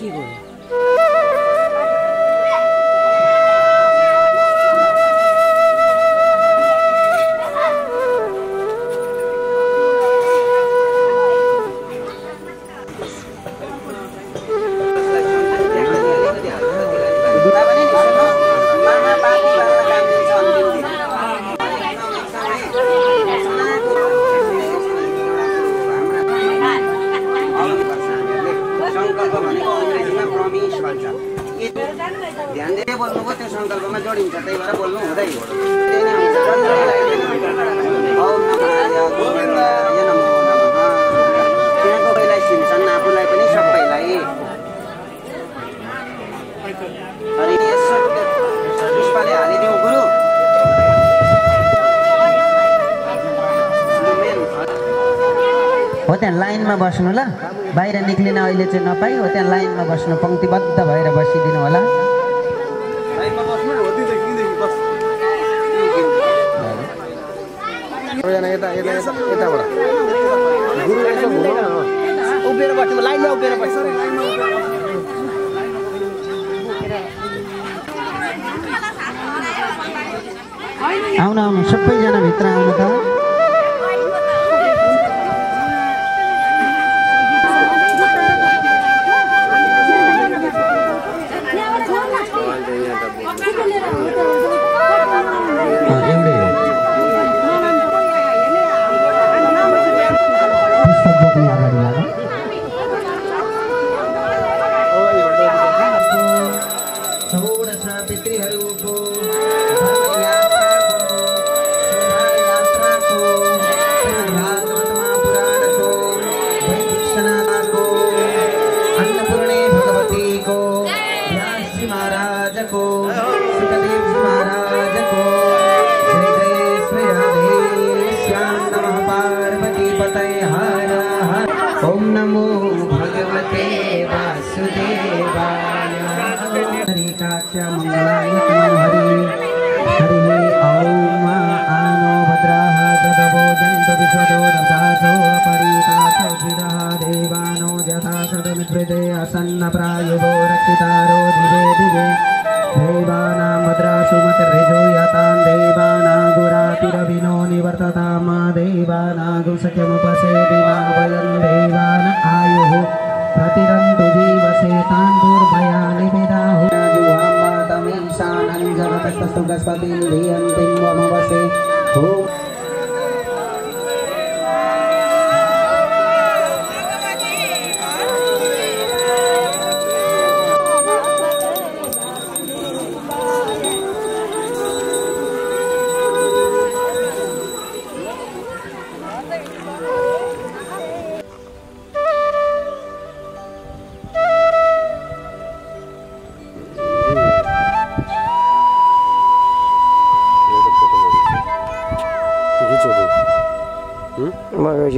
के गयो ध्यान दिएर बोल्नुको त्यो संकल्पमा जोडिन्छ त्यही भएर बोल्नु हुँदै हो त्यहाँको पहिला सिन्छन् आफूलाई पनि सबैलाई अनि यसो पुष्पले हालिदिउँ गुरु हो त्यहाँ लाइनमा बस्नु ल बाहिर निक्लिन अहिले चाहिँ नपाई हो त्यहाँ लाइनमा बस्नु पंक्तिबद्ध भएर बसिदिनु होला उभिएर बस्नु लाइनमा उभिएर बस्नु आउनु आउनु सबैजना भित्र आउनु त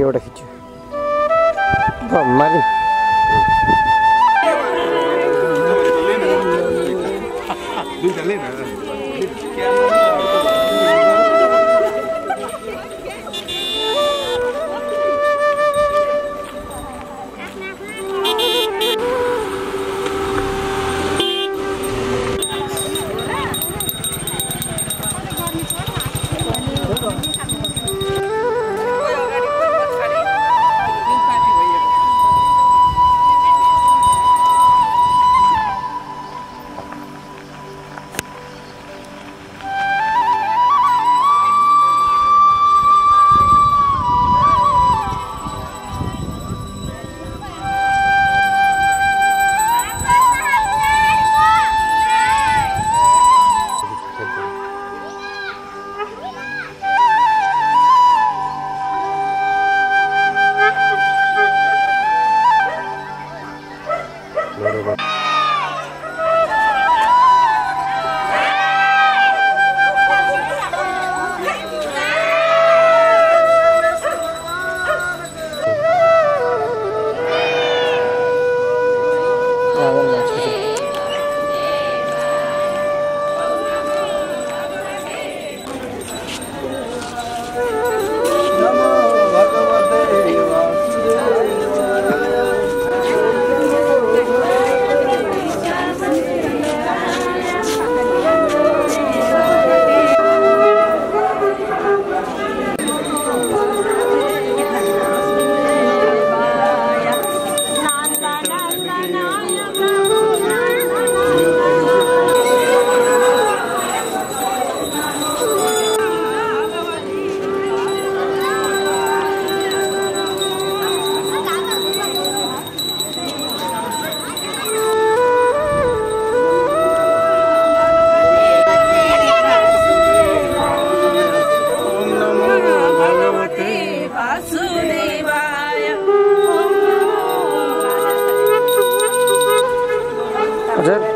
एउटा खिच्छु मारि हजुर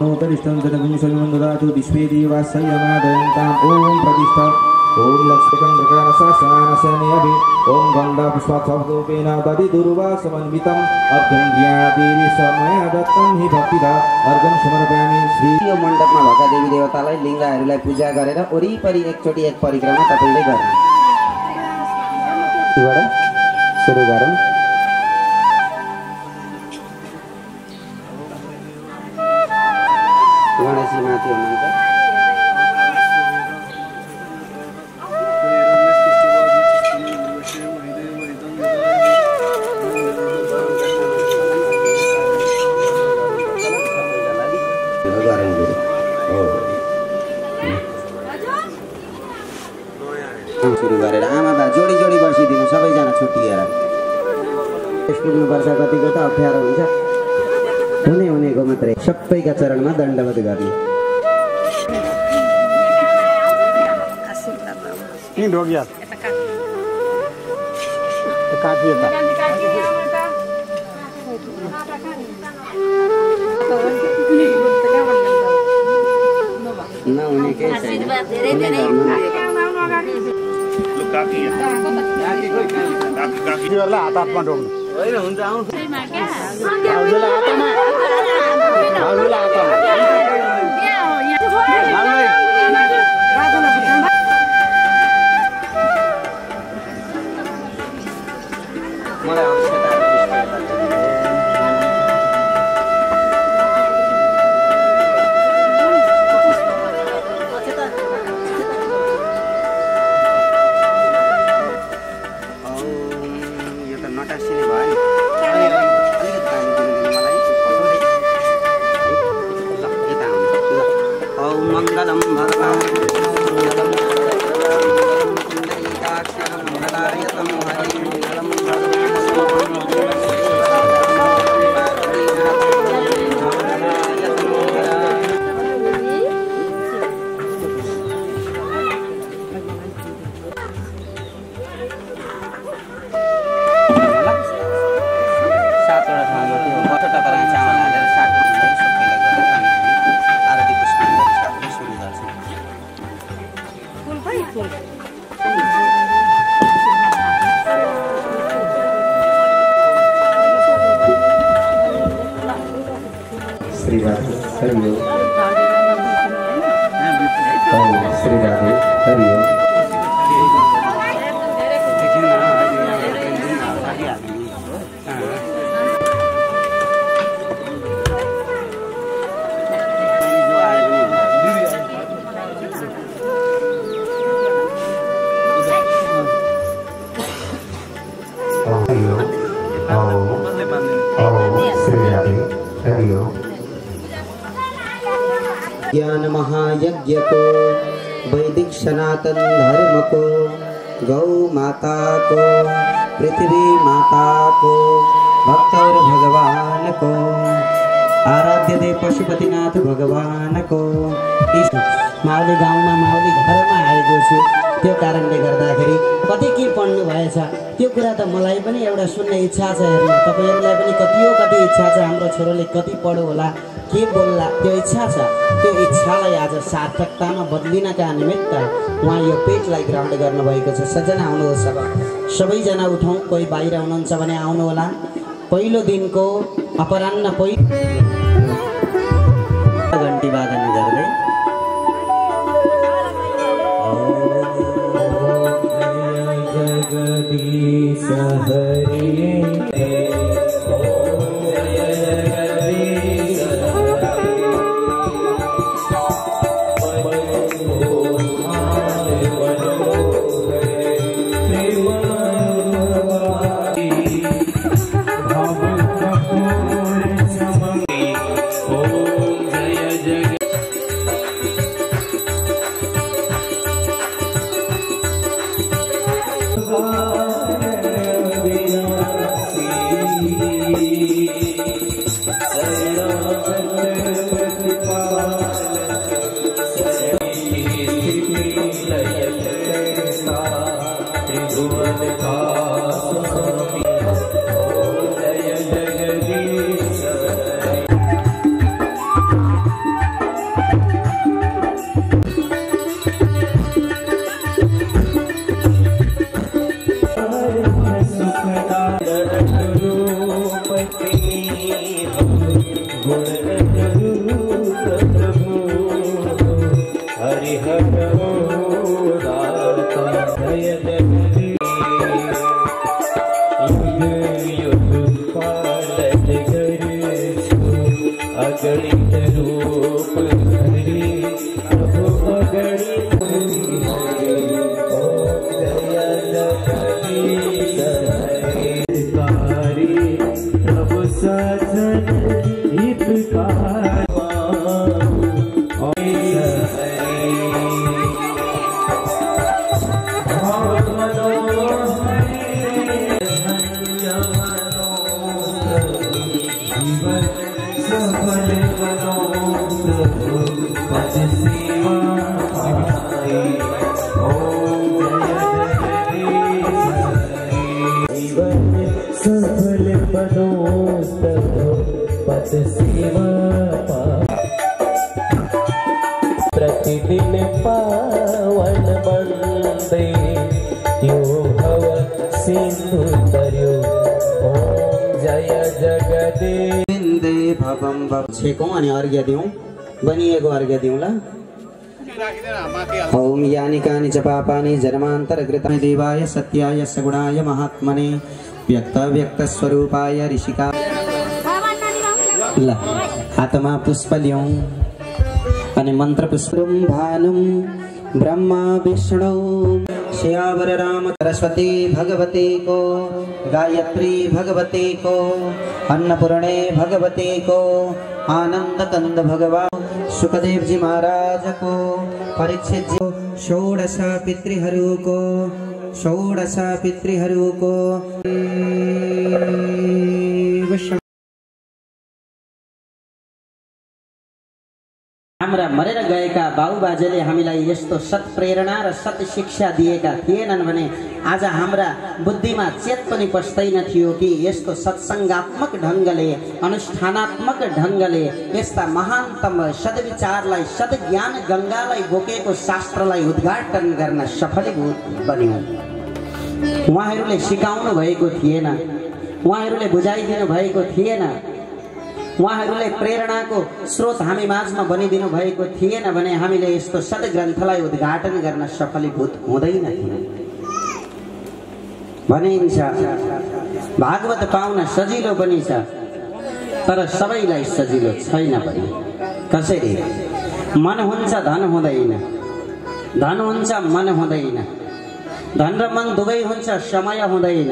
उपरिष्टं जगुंसलिमं ददातु विश्वे देवासयमादयन्ताम् ॐ प्रतिष्ठा ॐ लक्ष्मीकण्डकरसासमानसनेऽभि ॐ गन्धपुष्पक्षरूपेण दधिदुर्वासमन्वितम् अर्घ्यं ज्ञादेवी समया दत्तं हि भक्तिदा अर्घ्यं समर्पयामि श्री यो मण्डपमा भएका देवी देवतालाई लिङ्गहरूलाई पूजा गरेर वरिपरि एकचोटि एक परिक्रमा तपाईँले गर्नु। सुरु गरौँ। गणेशजी माथि हुनुहुन्छ। सुरु गरेर आमा बा जोडी जोडी बसिदिनु सबैजना छुट्टिएर। पुग्नुपर्छ कतिको त अप्ठ्यारो हुन्छ। हुनेको मात्रै सबैका चरणमा दण्डवत गर्ने। नहुने केही छैन। हात हातमा ढोक्नु होइन हुन्छ आउँछ मङ्गलं भगवान् मङ्गलं पुण्डरीकाक्षरं मङ्गलायतं हरिं मङ्गलं श्री राधे हरिओ श्री राधे हरिओ ज्ञान महायज्ञ को वैदिक सनातन धर्म को गौ माता को पृथ्वी माता को भक्त और भगवान को आराध्य देव पशुपतिनाथ भगवान को माउली गाउँमा माउली घरमा आएको छु। त्यो कारणले गर्दाखेरि कति के पढ्नु भएछ त्यो कुरा त मलाई पनि एउटा सुन्ने इच्छा छ। हेर्नु तपाईहरुलाई पनि कति इच्छा छ हाम्रो छोरोले कति पढ्यो होला के बोल्ला त्यो इच्छा छ। त्यो इच्छालाई आज सार्थकतामा बदलिनका निमित्त उहाँ यो पेटलाई ग्रहण गर्नुभएको छ। सजना आउनुहोस्, अब सबैजना उठौँ। कोही बाहिर हुनुहुन्छ भने आउनु होला। पहिलो दिनको अपराह्न घण्टी वादन गर्दै जगदीश हरि प्रतिदिन पावन बंदे यो भव सिंधु तरयो ओम जय जगदे भवम भव छेकौं अनि अर्घ्य दिउँ। बनिएको अर्घ्य दिउँला। ओम यानि कानि च पापानि जन्मान्तरकृतानि देवाय सत्याय सगुणाय महात्मने व्यक्त व्यक्त स्वरूपाय ऋषिका। ल हातमा पुष्प ल्याउँ अनि मन्त्र पुष्पम भानुम ब्रह्मा विष्णु श्यावर राम सरस्वती भगवती को गायत्री भगवती को अन्नपूर्णे भगवती को आनंद कंद भगवान सुखदेव जी महाराज को, परीक्षित जी 16 पितृहरू को हाम्रा मरेर गएका बाबुबाजेले हामीलाई यस्तो सत् प्रेरणा र सत् शिक्षा दिएका थिएनन् भने आज हाम्रा बुद्धिमा चेत पनि पस्दैन थियो कि यस्तो सत्सङ्गात्मक ढङ्गले अनुष्ठानात्मक ढङ्गले यस्ता महानतम सद्विचारलाई सद्ज्ञान गङ्गालाई बोकेको शास्त्रलाई उद्घाटन गर्न सफलीभूत बन्यौँ। उहाँहरूले सिकाउनु भएको थिएन, उहाँहरूले बुझाइदिनु भएको थिएन, उहाँहरूले प्रेरणाको स्रोत हामी माझमा बनिदिनु भएको थिएन भने हामीले यस्तो सद्ग्रन्थलाई उद्घाटन गर्न सफलीभूत हुँदैन थियो। भनिन्छ भागवत पाउन सजिलो पनि छ तर सबैलाई सजिलो छैन पनि। कसरी? मन हुन्छ धन हुँदैन, धन हुन्छ मन हुँदैन, धन र मन दुवै हुन्छ समय हुँदैन,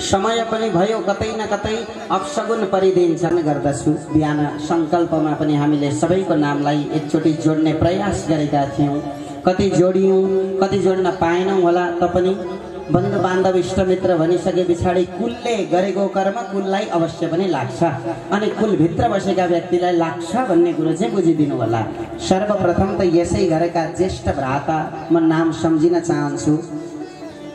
समय पनि भयो कतै न कतै अपशगुन परिदिन्छ गर्दछु। बिहान संकल्पमा पनि हामीले सबैको नामलाई एकचोटि जोड्ने प्रयास गरेका थियौँ। कति जोडियौँ कति जोड्न पाएनौँ होला त पनि बन्धु बान्धव इष्टमित्र भनिसके पछाडि कुलले गरेको कर्म कुललाई अवश्य पनि लाग्छ अनि कुलभित्र बसेका व्यक्तिलाई लाग्छ भन्ने कुरो चाहिँ बुझिदिनु होला। सर्वप्रथम त यसै घरका ज्येष्ठ भ्राता म नाम सम्झिन चाहन्छु।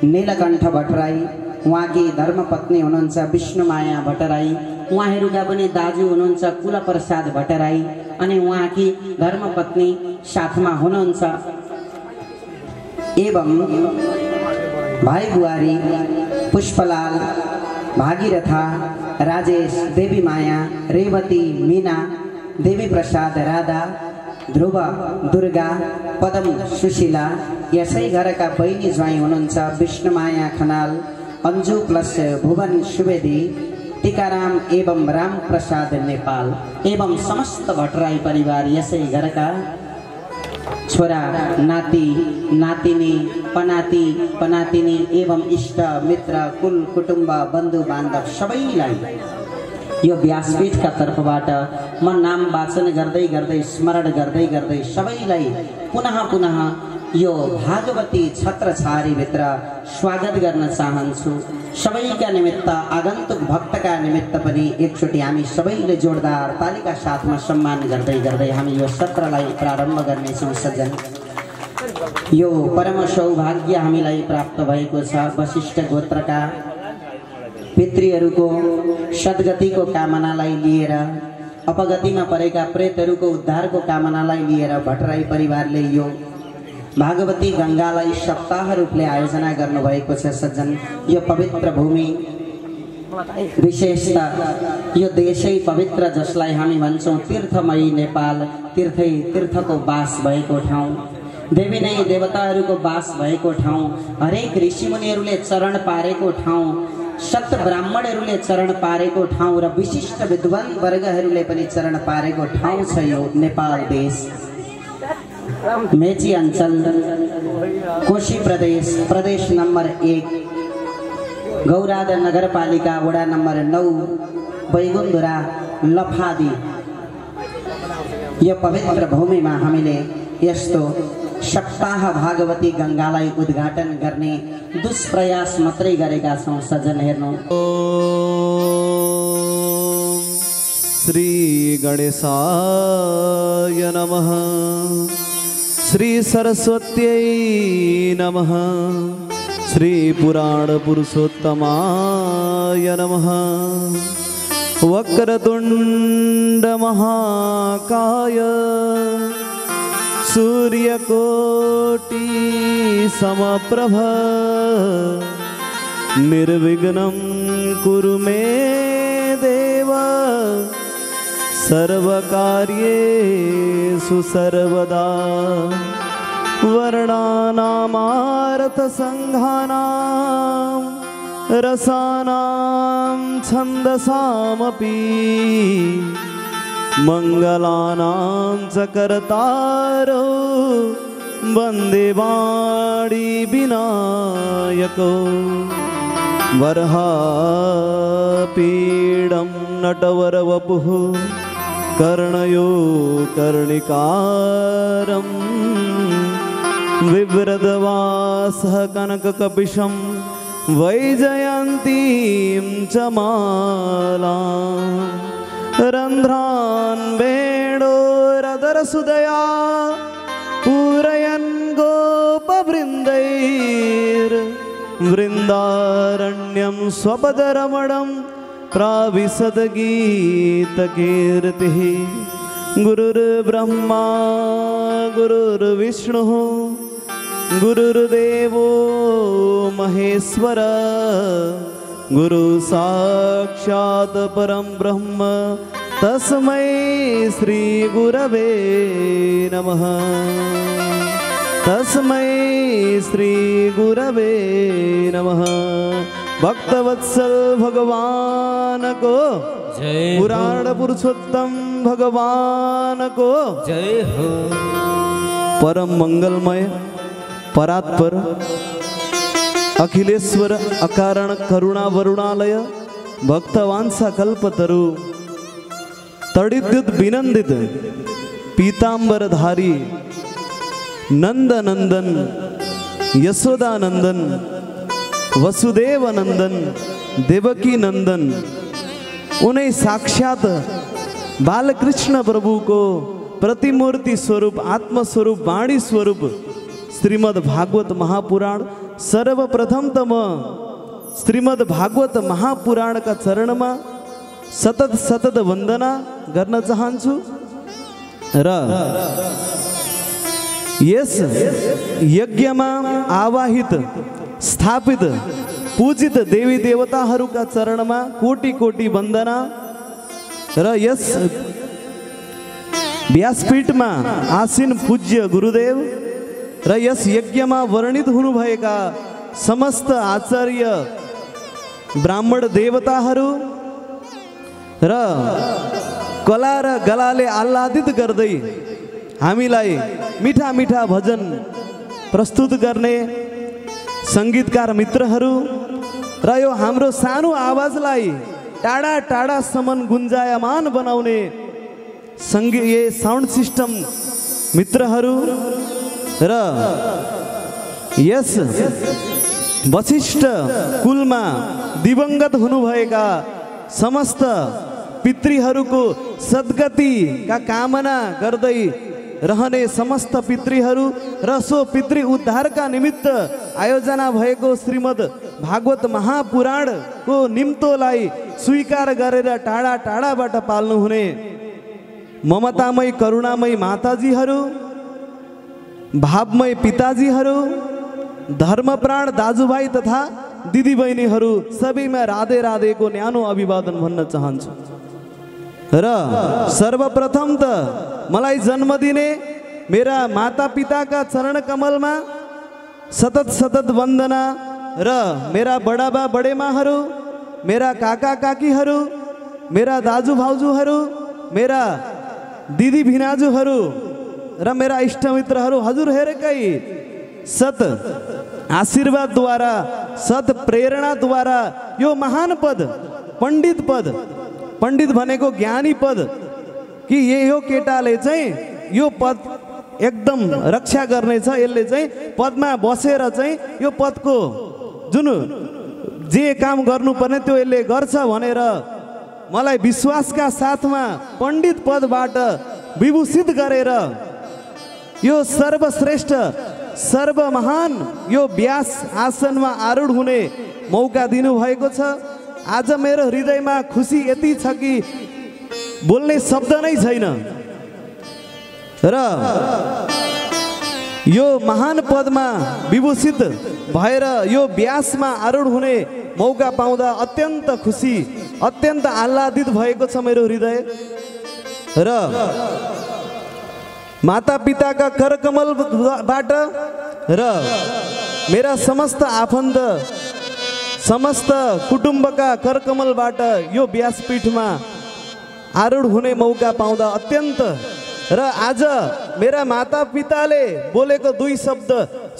नीलकण्ठ भट्टराई, उहाँकी धर्मपत्नी हुनुहुन्छ विष्णुमाया भट्टराई, उहाँहरूका पनि दाजु हुनुहुन्छ कुलप्रसाद भट्टराई अनि उहाँकी धर्मपत्नी साथमा हुनुहुन्छ। एवं भाइ बुहारी पुष्पलाल, भागीरथा, राजेश, देवी माया, रेवती, मीना, देवी प्रसाद, राधा, ध्रुव, दुर्गा, पदम, सुशीला, यसै घरका बहिनी ज्वाइँ हुनुहुन्छ विष्णुमाया खनाल, अन्जु प्लस भुवन सुवेदी, टीकाराम एवं राम प्रसाद नेपाल एवं समस्त भट्टराई परिवार, यसै घरका छोरा नाती नातिनी पनाती पनातिनी एवं इष्ट मित्र कुल कुटुम्ब बन्धु बान्धव सबैलाई यो व्यासपीठका तर्फबाट म नाम वाचन गर्दै गर्दै स्मरण गर्दै गर्दै सबैलाई पुनः पुनः यो भागवती छत्रछारी भित्र स्वागत गर्न चाहन्छु। सबैका निमित्त आगन्तुक भक्तका निमित्त पनि एकचोटि हामी सबैले जोरदार तालीका साथमा सम्मान गर्दै गर्दै हामी यो सत्रलाई प्रारम्भ गर्नेछौँ। सज्जन, यो परम सौभाग्य हामीलाई प्राप्त भएको छ। वशिष्ठ गोत्रका पितृहरूको सद्गतिको कामनालाई लिएर, अपगतिमा परेका प्रेतहरूको उद्धारको कामनालाई लिएर भट्टराई परिवारले यो भागवती गंगालाई सप्ताह रूपले आयोजना गर्नुभएको छ। सज्जन, यो पवित्र भूमि विशेषतः यो देशै पवित्र जसलाई हामी भन्छौँ तीर्थमयी नेपाल, तीर्थै तीर्थको बास भएको ठाउँ, देवी नै देवताहरूको बास भएको ठाउँ, हरेक ऋषिमुनिहरूले चरण पारेको ठाउँ, सत ब्राह्मणहरूले चरण पारेको ठाउँ र विशिष्ट विद्वान वर्गहरूले पनि चरण पारेको ठाउँ छ यो नेपाल देश। मेची अञ्चल, कोशी प्रदेश, प्रदेश नम्बर 1, गौराद नगरपालिका, वडा नम्बर 9, बैगुन्धुरा, लफादी। यो पवित्र भूमिमा हामीले यस्तो सप्ताह भागवती गंगालाई उद्घाटन गर्ने दुष्प्रयास मात्रै गरेका छौँ। सज्जन, हेर्नु, श्री गणेशाय नमः, श्री सरस्वत्यै नमः, श्री पुराण पुरुषोत्तमाय नमः, वक्रतुंड महाकाय, सूर्यकोटि समप्रभ, निर्विघ्नं कुरु मे देव, सर्वकार्येषु सर्वदा। वर्णानामार्थसङ्घानां रसानां छन्दसामपि मङ्गलानां च कर्तारो वन्दे वाणी विनायको। वरहापीडं नटवरवपुः कर्णयो कर्णिकारं विव्रतवासः कनककपिशं वैजयन्तीं च मालां रन्ध्रान् वेणोरदरसुदया पूरयन् गोपवृन्दैर्वृन्दारण्यं स्वपदरमणं प्राविशद्गीतकीर्तिः गुरुर्ब्रह्मा गुरुर्विष्णुः गुरुर्देवो महेश्वर गुरु साक्षात् परं ब्रह्म तस्मै श्री गुरवे नमः तस्मै श्री गुरवे नमः। भक्तवत्सल भगवान को जय, पुराण पुरुषोत्तम भगवान को जय हो। परम मंगलमय परात्पर अखिलेश्वर अकारण करुणा वरुणालय भक्तवांसा कल्पतरु तडिद्युत विनंदित पीतांबरधारी नंद नंदन यशोदा नंदन वसुदेव नंदन देवकी नंदन उन्हें साक्षात बालकृष्ण प्रभु को प्रतिमूर्ति स्वरूप आत्मस्वरूप वाणी स्वरूप श्रीमद् भागवत महापुराण सर्वप्रथमतम श्रीमद् भागवत महापुराण का चरण में सतत सतत वंदना गर्न चाहन्छु र यस यज्ञ में आवाहित स्थापित पूजित देवी देवताहरूका चरणमा कोटि कोटि वन्दना र यस व्यासपीठमा आसीन पूज्य गुरुदेव र यस यज्ञमा वर्णित हुनुभएका समस्त आचार्य ब्राह्मण देवताहरू र कला र गलाले आह्लादित गर्दै हामीलाई मिठा मिठा भजन प्रस्तुत गर्ने संगीतकार मित्रहरू र यो हाम्रो सानो आवाजलाई टाढा टाढासम्म गुन्जायमान बनाउने साउन्ड सिस्टम मित्रहरू र यस वशिष्ठ कुलमा दिवंगत हुनुभएका समस्त पितृहरूको सद्गतिका कामना गर्दै रहने समस्त पितृहरू र सो पितृ उद्धारका निमित्त आयोजना भएको श्रीमद् भागवत महापुराणको निम्तोलाई स्वीकार गरेर टाढा टाढाबाट पाल्नु हुने ममतामय करुणामय माताजीहरू भावमय पिताजीहरू धर्मप्राण दाजुभाइ तथा दिदीबहिनीहरू सबैमा राधे राधेको न्यानो अभिवादन भन्न चाहन्छु र सर्वप्रथम त मलाई जन्म दिने मेरा माता पिताका चरण कमलमा सतत सतत वन्दना र मेरा बडाबा बडेमाहरू मेरा काका काकीहरू मेरा दाजु भाउजूहरू मेरा दिदी भिनाजुहरू र मेरा इष्टमित्रहरू हजुर हेरेकै सत आशीर्वादद्वारा सत प्रेरणाद्वारा यो महान पद पण्डित भनेको ज्ञानी पद कि यो केटाले चाहिँ यो पद एकदम रक्षा गर्नेछ यसले चाहिँ पदमा बसेर चाहिँ यो पदको जुन जे काम गर्नुपर्ने त्यो यसले गर्छ भनेर मलाई विश्वासका साथमा पण्डित पदबाट विभूषित गरेर यो सर्वश्रेष्ठ सर्वमहान यो व्यास आसनमा आरूढ हुने मौका दिनुभएको छ। आज मेरो हृदयमा खुसी यति छ कि बोल्ने शब्द नै छैन र यो महान पदमा विभूषित भएर यो व्यासमा आरूढ हुने मौका पाउँदा अत्यन्त खुसी अत्यन्त आह्लादित भएको छ मेरो हृदय र माता पिताका करकमलबाट र मेरा समस्त आफन्त समस्त कुटुम्बका करकमलबाट यो व्यासपीठमा आरूढ हुने मौका पाउँदा अत्यन्त र आज मेरा माता पिताले बोलेको दुई शब्द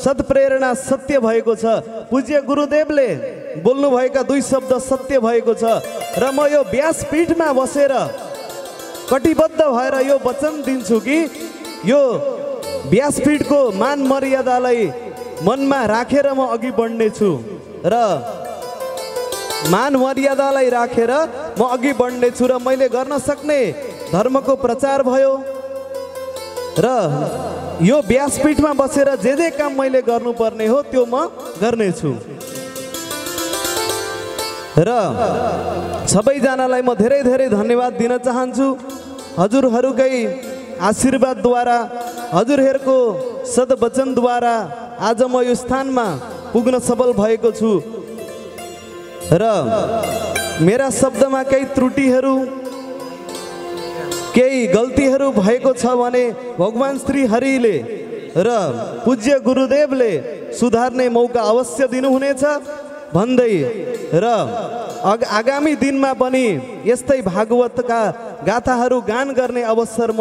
सत्प्रेरणा सत्य भएको छ। पूज्य गुरुदेवले बोल्नुभएका दुई शब्द सत्य भएको छ र म यो व्यासपीठमा बसेर कटिबद्ध भएर यो वचन दिन्छु कि यो व्यासपीठको मान मर्यादालाई मनमा राखेर म अघि बढ्नेछु र मान मर्यादालाई राखेर म अघि बढ्नेछु र मैले गर्न सक्ने धर्मको प्रचार भयो र यो व्यासपीठमा बसेर जे काम मैले गर्नुपर्ने हो त्यो म गर्नेछु र सबैजनालाई म धेरै धेरै धन्यवाद दिन चाहन्छु। हजुरहरूकै आशीर्वादद्वारा हजुरहरूको सद्वचनद्वारा आज म यो स्थानमा पुग्न सफल भएको छु र मेरा शब्दमा केही त्रुटिहरू केही गल्तीहरू भएको छ भने भगवान श्री हरिले र पूज्य गुरुदेवले सुधार्ने मौका अवश्य दिनुहुनेछ भन्दै र आगामी दिनमा पनि यस्तै भागवतका गाथाहरू गान गर्ने अवसर म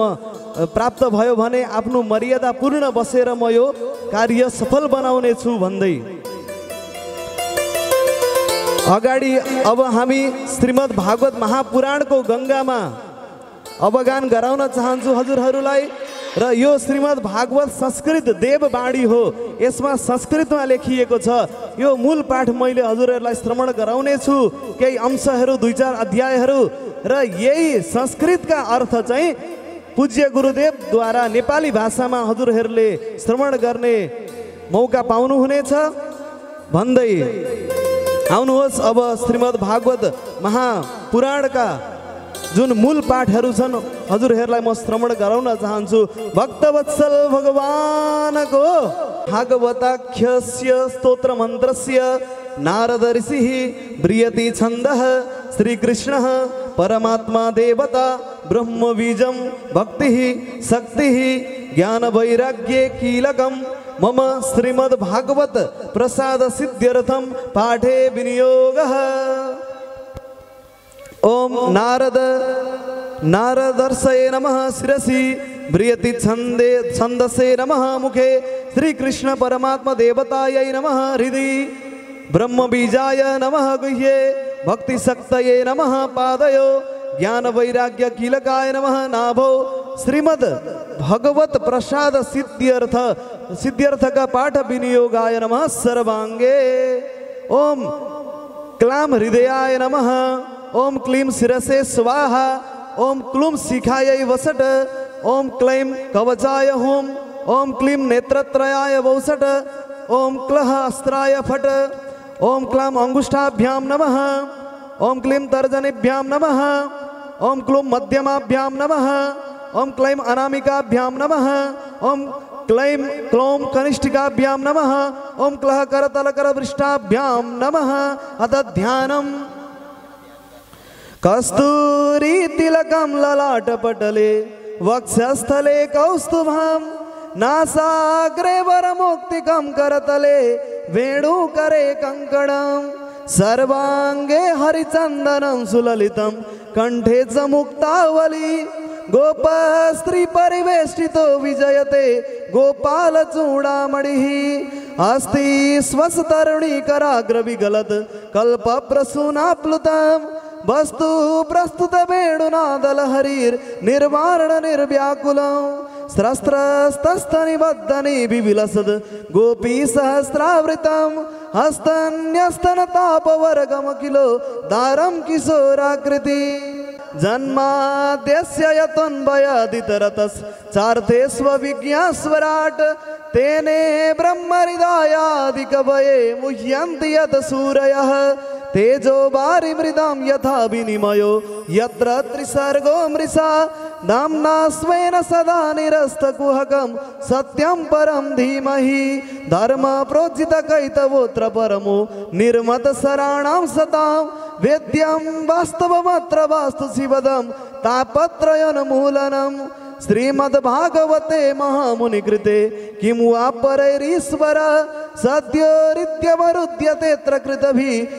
प्राप्त भयो भने आफ्नो मर्यादा पूर्ण बसेर म यो कार्य सफल बनाउने छु भन्दै अगाडि अब हामी श्रीमद् भागवत महापुराणको गङ्गामा अवगान गराउन चाहन्छु हजुरहरूलाई र यो श्रीमद् भागवत संस्कृत देववाणी हो। यसमा संस्कृतमा लेखिएको छ। यो मूल पाठ मैले हजुरहरूलाई श्रवण गराउने छु केही अंशहरू 2-4 अध्यायहरू र यही संस्कृतका अर्थ चाहिँ पूज्य गुरुदेवद्वारा नेपाली भाषामा हजुरहरूले श्रवण गर्ने मौका पाउनुहुनेछ भन्दै आउनुहोस् अब श्रीमद् भागवत महापुराणका जुन मूल पाठहरू छन् हजुरहरूलाई म श्रवण गराउन चाहन्छु। भक्तवत्सल भगवानको भागवताख्यस्य स्तोत्र मन्त्रस्य नारद ऋषिः ब्रियति छन्दः श्रीकृष्णः परमात्मा देवता ब्रह्मबीजं भक्तिः शक्तिः ज्ञानवैराग्ये कीलकं मम श्रीमद् भागवत प्रसाद सिद्ध्यर्थं पाठे विनियोगः। ओम नारदर्शये नमः शिरसि ब्रियति छन्दसे नमः मुखे श्रीकृष्ण परमात्मा देवतायै नमः हृदि ब्रह्मबीजाय नमः गुह्ये भक्तिशक्तये नमः पादयो ज्ञानवैराग्य कीलकाय नमः नाभो श्रीमद् भगवत प्रसाद सिद्ध्यर्थ का पाठ विनियोगाय नमः सर्वांगे। ओम क्लाम हृदयाय नमः ओम क्लीं शिरसे स्वाहा ओम क्लूं शिखायै वसट ओम क्लैं कवचाय होम ओम क्लीं नेत्रत्रयाय वौसट ओम क्लः अस्त्राय फट ओम क्लां अंगुष्ठाभ्यां नमः ओम क्लीं तर्जनीभ्यां नमः ओम क्लूं मध्यमाभ्यां नमः ओम क्लैं अनामिकाभ्यां नमः ओम क्लैं क्लौं कनिष्ठिकाभ्यां नमः ओम क्लः करतलकरवृष्टाभ्यां नमः। अथ ध्यानम् कस्तूरी तिलकं ललाटपटले वक्षस्थले कौस्तुभं नासाग्रे वरमौक्तिकं करतले वेणुकरे कंकणं सर्वांगे हरिचन्दनं सुललितं कंठे च मुक्तावली गोपस्त्री परिवेष्टितो विजयते गोपाल चूड़ामणिः अस्ति स्वस्तरुणी कराग्रविगलत् कल्पप्रसूनाप्लुतं वस्तु प्रस्तुत वेणुनादलहरीर निर्वारण निर्व्याकुलं स्रस्त्रस्तस्तनिबद्धनि विविलसद् गोपी सहस्रावृतं हस्तन्यस्तनतापवर्गमखिलो दारं किशोराकृति जन्माद्यस्य यतोऽन्वयादितरतश्चार्थेष्वभिज्ञास्वराट् तेने ब्रह्महृदायादिकवये मुह्यन्ति यत् सूरयः तेजो वारिमृदां यथा विनिमयो यत्र त्रिसर्गो मृषा नाम्ना स्वेन सदा निरस्तकुहकं सत्यं परं धीमहि धर्म प्रोज्झितकैतवोऽत्र परमो निर्मतसराणां सतां वेद्यं वास्तवमत्र वास्तु शिवदं तापत्रयोन्मूलनम् श्रीमद्भागवते महामुनिकृते किं वा परैरीश्वर सद्योरित्यवरुध्यतेऽत्र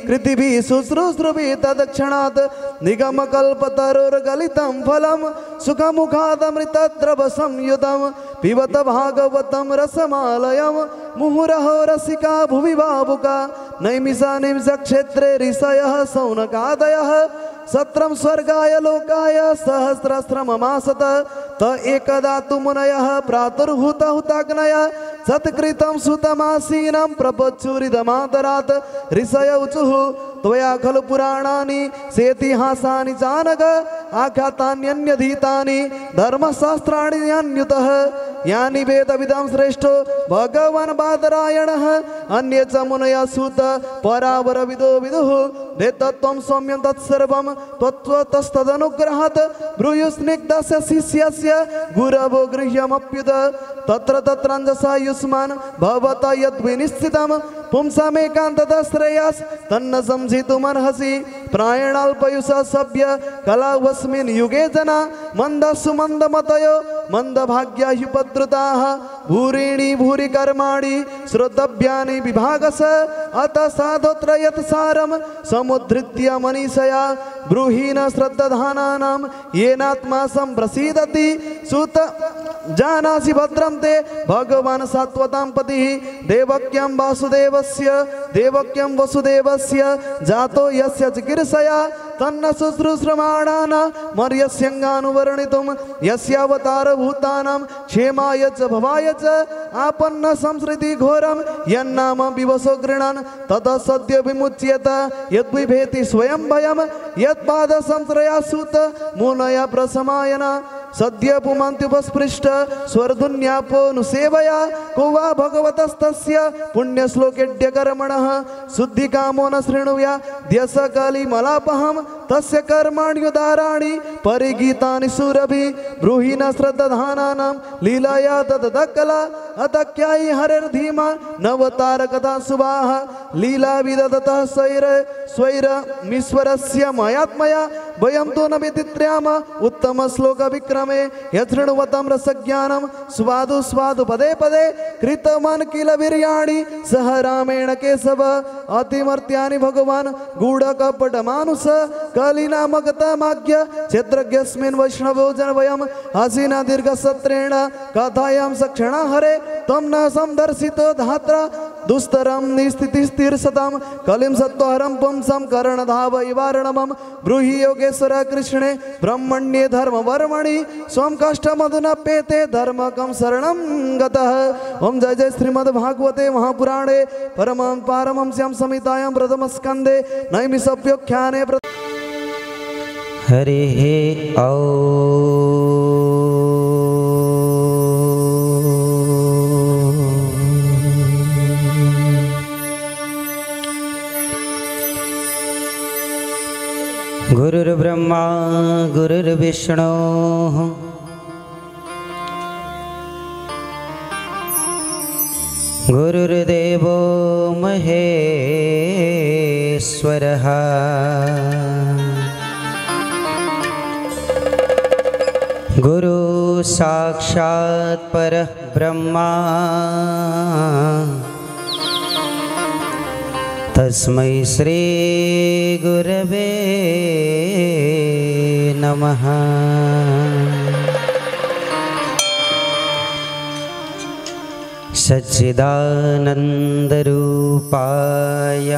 कृतिभिः शुश्रूषुभिः तत्क्षणात् निगमकल्पतरोर्गलितं फलं सुखमुखादमृतद्रव संयुतं पिबत भागवतं रसमालयं मुहुरहो रसिका भुवि भावुका नैमिषानिमिषक्षेत्रे ऋषयः शौनकादयः सत्रम स्वर्गाय लोकाय सहस्रस्रममासत त एकदा तु मुनयः प्रातुर्हुत हुताग्नय सत्कृतं सुतमासीनं प्रपच्चुरिदमादरात् ऋषय उचुः त्वया खलु पुराणानि सेतिहासानि जानक आख्यातान्यन्यधीतानि धर्मशास्त्राणि अन्युतः यानि वेदविदं श्रेष्ठो भगवान् बादरायणः अन्ये च मुनयः सूत परावरविदो विदुः वेदत्वं सौम्यं तत्सर्वं तत्त्वतस्तदनुग्रहात् ब्रूयुस्निग्धस्य शिष्यस्य गुरवो गृह्यमप्युत तत्र तत्राञ्जसायुष्मान् भवता यद्विनिश्चितं पुंसामेकान्ततः श्रेयस् तन्न समझितुमर्हसि प्रायणाल्पयुषा सभ्य कलावस्मिन् युगे जना मन्दसु मन्दमतयो मन्दभाग्या हि पद्रुताः भूरीणि भूरि कर्माणि श्रोतव्यानि विभागस अतः साधोत्र यत् सारं समुद्धृत्य मनीषया ब्रूहीन श्रद्धानानां येनात्मा सम्प्रसीदति सुत जानासि भद्रं ते भगवान् सात्वतां पतिः देवक्यं वसुदेवस्य जातो यस्य चिकीर्षया तन्न शुश्रूषमाणान् मर्यस्यङ्गानुवर्णितुं यस्यावतारभूतानां क्षेमाय च भवाय च आपन्न संसृति घोरं यन्नाम विवशो गृह्णान् ततः सद्यो विमुच्येत यद्विभेति स्वयं भयं यत्पाद संश्रया सुत मुनया प्रसमायन सद्य पुमान्त्युपस्पृष्ट स्वर्धुन्यापोनुसेवया को वा भगवतस्तस्य पुण्यश्लोकेड्य कर्मणः शुद्धिकामो न शृणुया द्यसकलिमलापहं तस्य कर्माण्युदाराणि परिगीतानि सुरभि ब्रूहि न श्रद्धानानां लीलाया तदकला अतक्यायि हरिर्धीमा नवतारकथा शुभाः लीला विदधतः स्वैरमीश्वरस्य मयात्मया वयं तु न विदित्र्याम उत्तम श्लोक विक्रमे यशृण्वतं रसज्ञानं स्वादु स्वादु पदे पदे कृतमन किल वीर्याणि सह रामेण केशव अतिमर्त्यानि भगवान् गूढकपटमानुष कलिनामगतमाज्ञ क्षेत्रज्ञस्मिन् वैष्णवो जन वयं हसीना दीर्घसत्रेण कथायां सक्षणा हरे त्वं न संदर्शितो धात्रा दुस्तरं निस्थितिस्थिरसतां कलिं सत्वहरं पुंसं करणधाव इवारणमं ब्रूहि योगेश्वर कृष्णे ब्रह्मण्ये धर्मवर्मणि स्वं कष्टमधुनप्येते धर्मकं शरणं गतः। ओम जय जय श्रीमद्भागवते महापुराणे परमं पारमहंस्यां संहितायां प्रथमस्कन्धे नैमिषाप्योख्याने हरिः ॐ गुरुर्ब्रह्मा गुरुर्विष्णु गुरुर्देवो महेश्वरः गुरु साक्षात् परः ब्रह्मा तस्मै श्री गुरवे नमः। सच्चिदानन्दरूपाय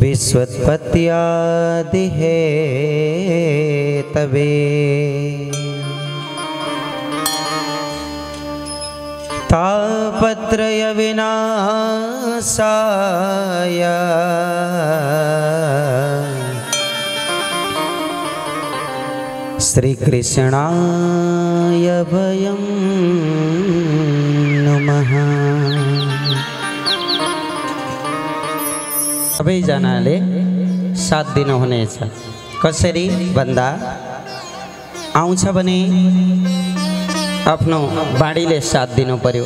विश्वोत्पत्त्यादिहेतवे तापत्रयविनाशाय श्रीकृष्णाय वयं नमः। सबैजनाले साथ दिनुहुनेछ। कसरी भन्दा आउँछ भने आफ्नो बाणीले साथ दिनु पर्यो,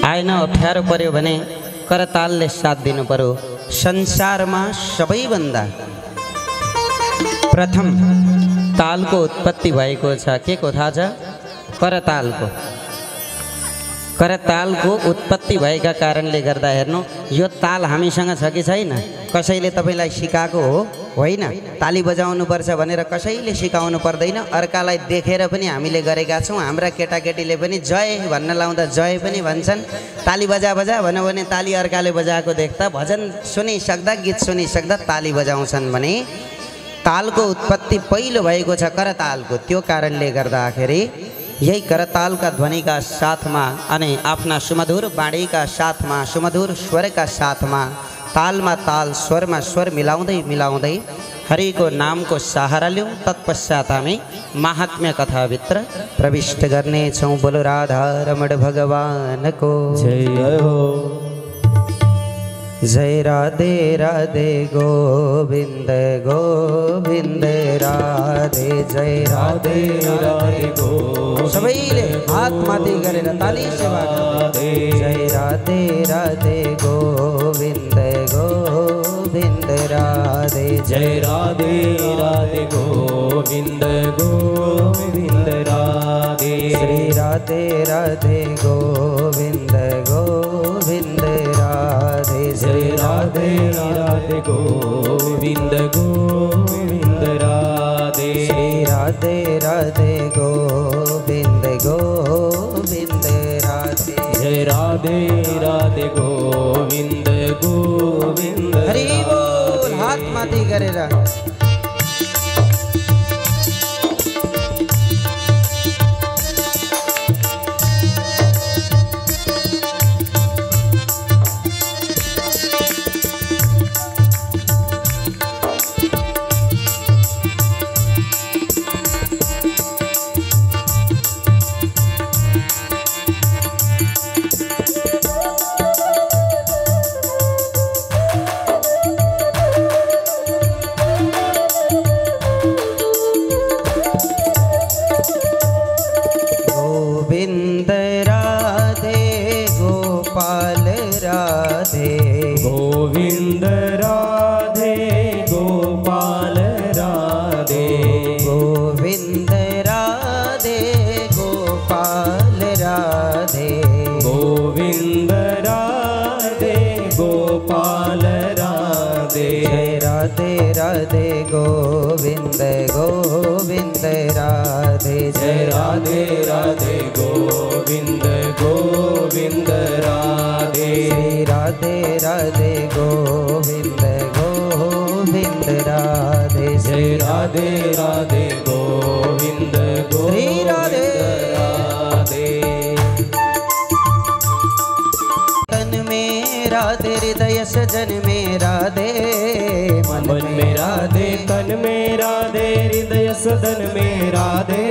आएन अप्ठ्यारो पर्यो भने करतालले साथ दिनु पर्यो। संसारमा सबैभन्दा प्रथम तालको उत्पत्ति भएको छ। के को थाहा छ? करतालको। करतालको उत्पत्ति भएका कारणले गर्दा हेर्नु यो ताल हामीसँग छ कि छैन? कसैले तपाईँलाई सिकाएको हो होइन। ताली बजाउनुपर्छ भनेर कसैले सिकाउनु पर्दैन। अर्कालाई देखेर पनि हामीले गरेका छौँ। हाम्रा केटाकेटीले पनि जय भन्न लाउँदा जय पनि भन्छन्। ताली बजा बजा भन्यो भने ताली अर्काले बजाएको देख्दा, भजन सुनिसक्दा, गीत सुनिसक्दा ताली बजाउँछन् भने तालको उत्पत्ति पहिलो भएको छ करतालको। त्यो कारणले गर्दाखेरि यही करतालका ध्वनिका साथमा अनि आफ्ना सुमधुर बाणीका साथमा, सुमधुर स्वरका साथमा, तालमा ताल, स्वरमा स्वर मिलाउँदै मिलाउँदै हरिको नामको सहारा लिउँ। तत्पश्चात हामी महात्म्य कथाभित्र प्रविष्ट गर्नेछौँ। बोलो राधा रमण भगवानको जय हो। जय राधे राधे गोविंद गोविंद राधे। जय राधे राधे गोविंद। सबैले हात माथि गरेर ताली सेवा गर्दै जय राधे राधे गोविंद गोविंद राधे। जय राधे राधे गोविंद गोविंद राधे। श्री राधे राधे गोविंद गोविंद राधे। जय राधे राधे गोविंद गोविंद राधे। श्री राधे राधे गोविंद गोविंद राधे। जय राधे राधे गोविंद गोविंद। हरि बोल। हाथ माथि गरेर गोविंद राधे गोपाल राधे। गोविंद राधे गोपाल राधे। गोविंद राधे गोपाल राधे। गोविंद राधे गोपाल राधे। जय राधे राधे गोविंद गोविंद राधे। जय राधे राधे गोविंद गोविंद राधे। श्री राधे राधे गोविंद गोविंद राधे। जय राधे राधे गोविंद श्री राधे राधे। तन में राधे हृदय सजन में राधे। मन में राधे, तन में राधे, हृदय सदन में राधे।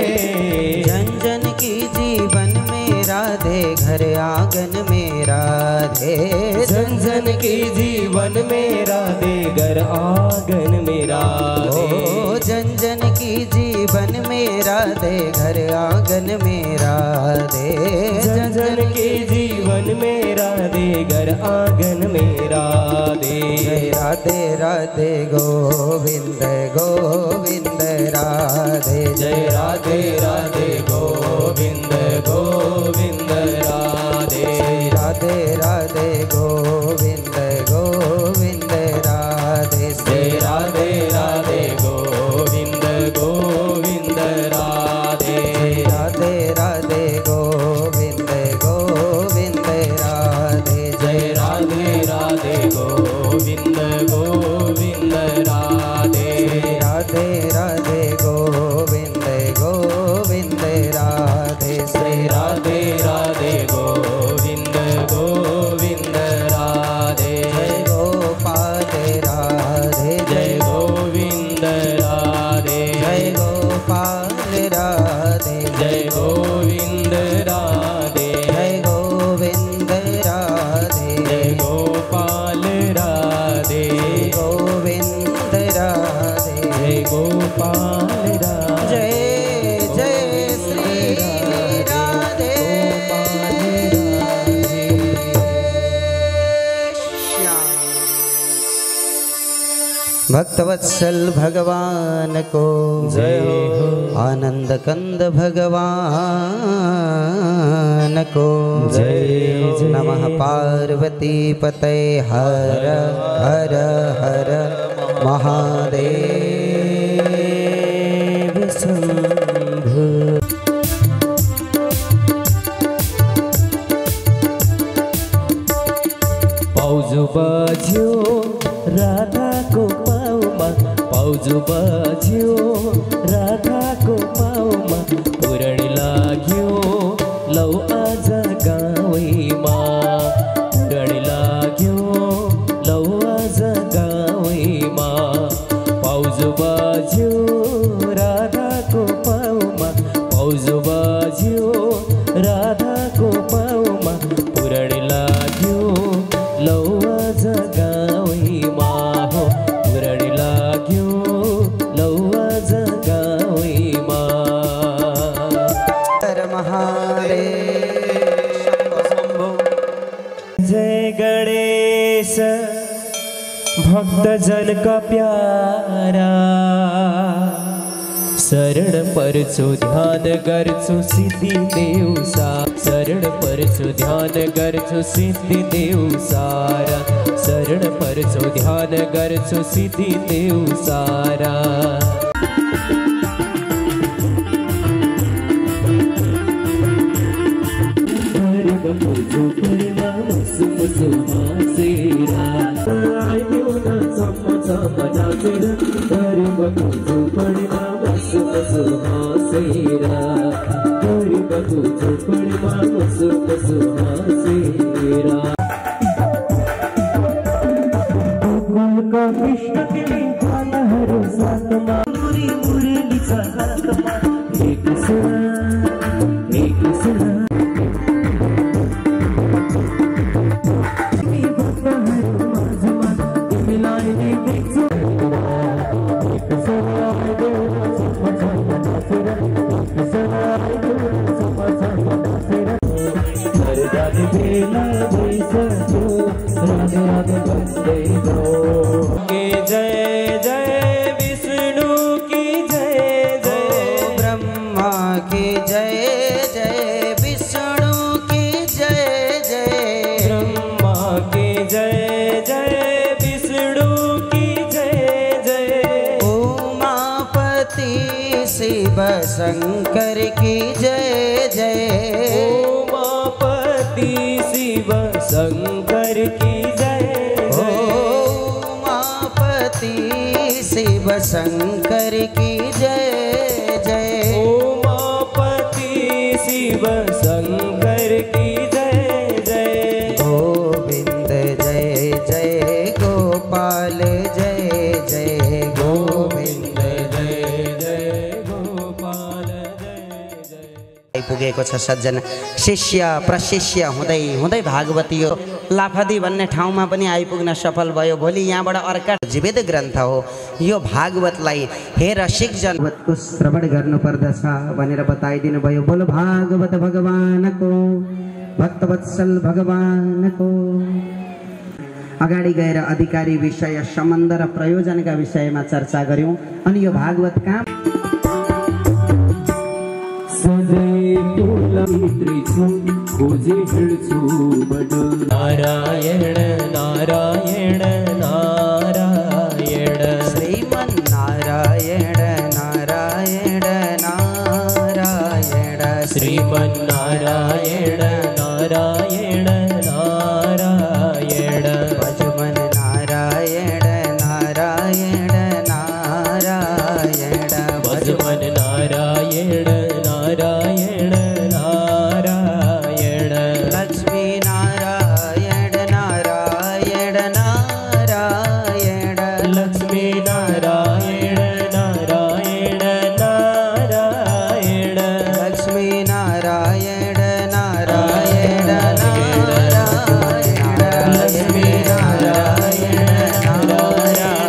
जन जन की जीवन में राधे, घर आंगन में राधे। जन जन की जीवन में राधे, घर आंगन में राधे। जन जन की जीवन में राधे, घर आंगन में राधे। जन जन की जीवन में राधे, घर आंगन में राधे। जय राधे राधे गोविंद गोविंद राधे। जय राधे राधे गोविंद गोविंद राधे। राधे राधे गोविंद गोविंद राधे। जय राधे राधे गोविंद गोविंद राधे। राधे राधे गोविंद गोविंद राधे। जय राधे राधे गोविंद गोविंद राधे। राधे राधे गोविंद गोविंद राधे। जय राधे राधे गोविंद गोविंद राधे। जय गोपाल राधे। जय गोविंद राधे। जय गोपाल राधे। जय गोविंद राधे। जय गोविंद राधे। जय गोपाल राधे। गोविंद राधे। जय गोपाल राधे। जय जय श्री राधे श्याम। भक्तवत्सल भगवान को जय हो। आनंद कंद भगवान को जय नमः पार्वती पते हर हर हर महादेव शंभु। पाउजु बज्यो राधाको पाउमा, पाउजु बज्यो राधाको पाउमा, पुराण लाग्यो लौ आज गाउँमा, पुराण लाग्यो लौ आज गाउँमा। पाउजु बज्यो राधाको पाउमा, पाउजु बज्यो राधाको पाउमा, पुराण लाग्यो लौ आज गाउँमा हो, पुराण लाग्यो लौ आज गाउँमा। हर महादेव शंभो। जय गणेश भक्तजन का प्यारा, शरण परचो ध्यान गर्छु सिद्धि देऊ सारा, शरण परचो ध्यान गर्छु सिद्धि देऊ सारा, शरण परचो ध्यान गर्छु सिद्धि देऊ सारा। जय जय विष्णु की जय जय, ब्रह्मा की जय जय, विष्णु की जय जय, ब्रह्मा की जय जय, विष्णु की जय जय, उमापति शिव शंकर की जय जय, उमापति शिव शंकर की जय जय, उमापति शिव शंकर की जय जय, उमापति शिव शंकर की जय जय, गोविंद जय जय, गोपाल जय जय, गोविंद जय जय गोपाल जय जय। पुगेको छ सज्जन शिष्य प्रशिष्य हुँदै हुँदै भागवती यो लाफादी भन्ने ठाउँमा पनि आइपुग्न सफल भयो। भोलि यहाँबाट अर्का जीवित ग्रन्थ हो यो भागवतलाई। हे रसिकजन भागवतको श्रवण गर्नुपर्दछ भनेर बताइदिनु भयो। बोलो भागवत भगवानको, भक्तवत्सल भगवानको। अगाडि गएर अधिकारी विषय, सम्बन्ध र प्रयोजनका विषयमा चर्चा गर्यौं। अनि यो भागवत कहाँ नारायण नारायण नारायण, श्रीमन्नारायण नारायण नारायण, श्रीमन्नारायण नारायण नारायण, भजमन नारायण नारायण नारायण, भजमन नारायण नारायण नारायण, लक्ष्मी नारायण नारायण नारायण, लक्ष्मी नारायण नारायण नारायण, लक्ष्मी नारायण नारायण नारायण, लक्ष्मी नारायण नारायण।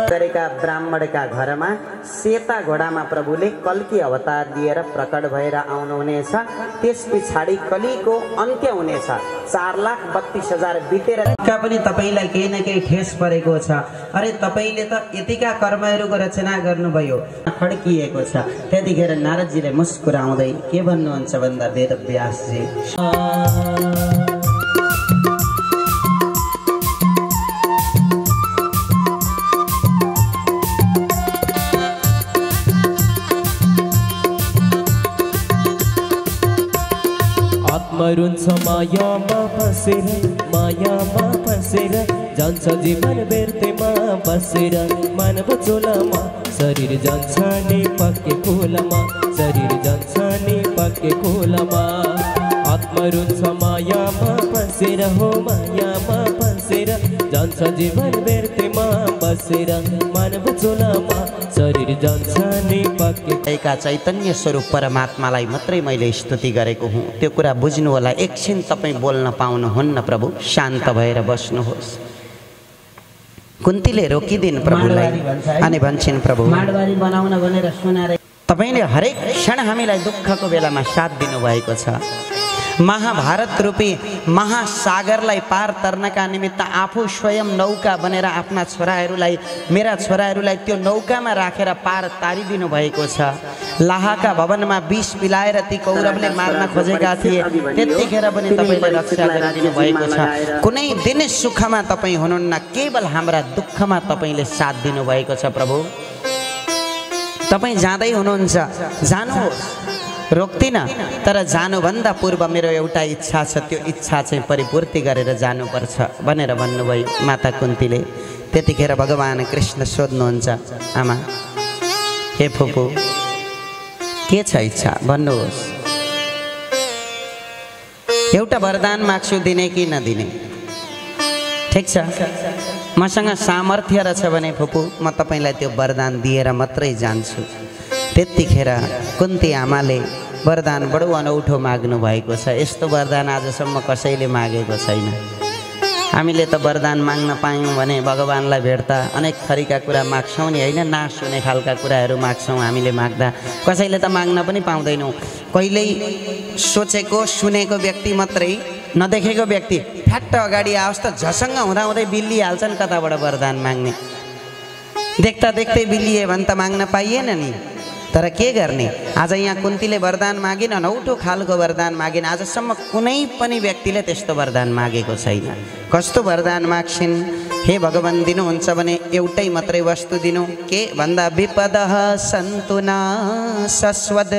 गरेका ब्राह्मण भएका घरमा सेता घोडामा प्रभुले कल्की अवतार लिएर प्रकट भएर आउनुहुनेछ। त्यस पछाडि कलीको अन्त्य हुनेछ। 4,32,000 बितेर पनि तपाईलाई केही न केही ठेस परेको छ। अरे तपाईले त यतिका कर्महरूको रचना गर्नुभयो, खड्किएको छ। त्यतिखेर नारदजीले मुस्कुराउँदै के भन्नुहुन्छ भन्दा वेदव्यासजी आत्मरुन्छ मायामा फसेर जान्छ जीवन बेर्तेमा बसेर मानव चोलामा शरीर जान्छ नि पक्के खोलामा शरीर जान्छ नि पक्के खोलामा आत्मरुन्छ मायामा फसेर हो मायामा फसेर जान्छ जीवन बेर्तेमा बसेर मानव चोलामा शरीर जान्छ नि पक्के एका चैतन्य स्वरूप परमात्मालाई मात्रै मैले स्तुति गरेको हुँ। त्यो कुरा बुझ्नु होला। एकछिन तपाईँ बोल्न पाउनुहुन्न प्रभु, शान्त भएर बस्नुहोस्। कुन्तीले रोकिदिन् प्रभुलाई अनि भन्छन् प्रभु माडवारी बनाउन भनेर सुनाएर तपाईले हरेक क्षण हामीलाई दुःखको बेलामा साथ दिनुभएको छ। महाभारत रूपी महासागरलाई पार तर्नका निमित्त आफू स्वयं नौका बनेर आफ्ना छोराहरूलाई मेरा छोराहरूलाई त्यो नौकामा राखेर पार तारिदिनु भएको छ। लाहाका भवनमा विष पिलाएर ती कौरवले मार्न खोजेका थिए, त्यतिखेर पनि तपाईले रक्षा गरिदिनु भएको छ। कुनै दिन सुखमा तपाईँ हुनुहुन्न, केवल हाम्रा दुःखमा तपाईले साथ दिनुभएको छ। प्रभु तपाईँ जाँदै हुनुहुन्छ, जानुहोस्, रोक्दिनँ, तर जानुभन्दा पूर्व मेरो एउटा इच्छा छ, त्यो इच्छा चाहिँ परिपूर्ति गरेर जानुपर्छ भनेर भन्नुभयो माता कुन्तीले। त्यतिखेर भगवान् कृष्ण सोध्नुहुन्छ, आमा हे फुपू के छ इच्छा भन्नुहोस्, एउटा वरदान माग्छु, दिने कि नदिने? ठिक छ, मसँग सामर्थ्य रहेछ भने फुपू म तपाईँलाई त्यो वरदान दिएर मात्रै जान्छु। त्यतिखेर कुन्ती आमाले वरदान बडो अनौठो माग्नु भएको छ। यस्तो वरदान आजसम्म कसैले मागेको छैन। हामीले त वरदान माग्न पायौँ भने भगवान्लाई भेट्दा अनेक थरीका कुरा माग्छौँ नि, होइन? नासुने खालका कुराहरू माग्छौँ हामीले माग्दा। कसैले त माग्न पनि पाउँदैनौँ। कहिल्यै सोचेको सुनेको व्यक्ति मात्रै, नदेखेको व्यक्ति फ्याट्ट अगाडि आओस् त झसङ्ग हुँदाहुँदै बिल्लिहाल्छन् कताबाट वरदान माग्ने। देख्दा देख्दै बिल्लिए भने त माग्न पाइएन नि। तर के गर्ने, आज यहाँ कुन्तीले वरदान मागिन्, अनौठो खालको वरदान मागिन्। आजसम्म कुनै पनि व्यक्तिले त्यस्तो वरदान मागेको छैन। कस्तो वरदान माग्छिन्? हे भगवान्, दिनुहुन्छ भने एउटै मात्रै वस्तु दिनु। के भन्दा विपदः सन्तु न शश्वत्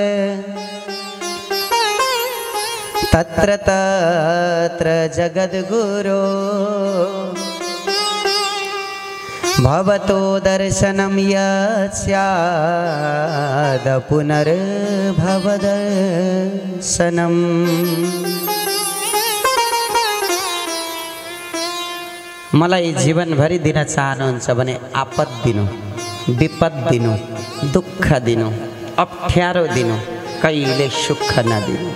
तत्र तत्र जगद्गुरो भवतो दर्शनं यस्याद पुनर्भवदर्शनम्। मलाई जीवनभरि दिन चाहनुहुन्छ भने आपद दिनु, विपद दिनु, दुःख दिनु, अप्ठ्यारो दिनु, कहिले सुख नदिनु।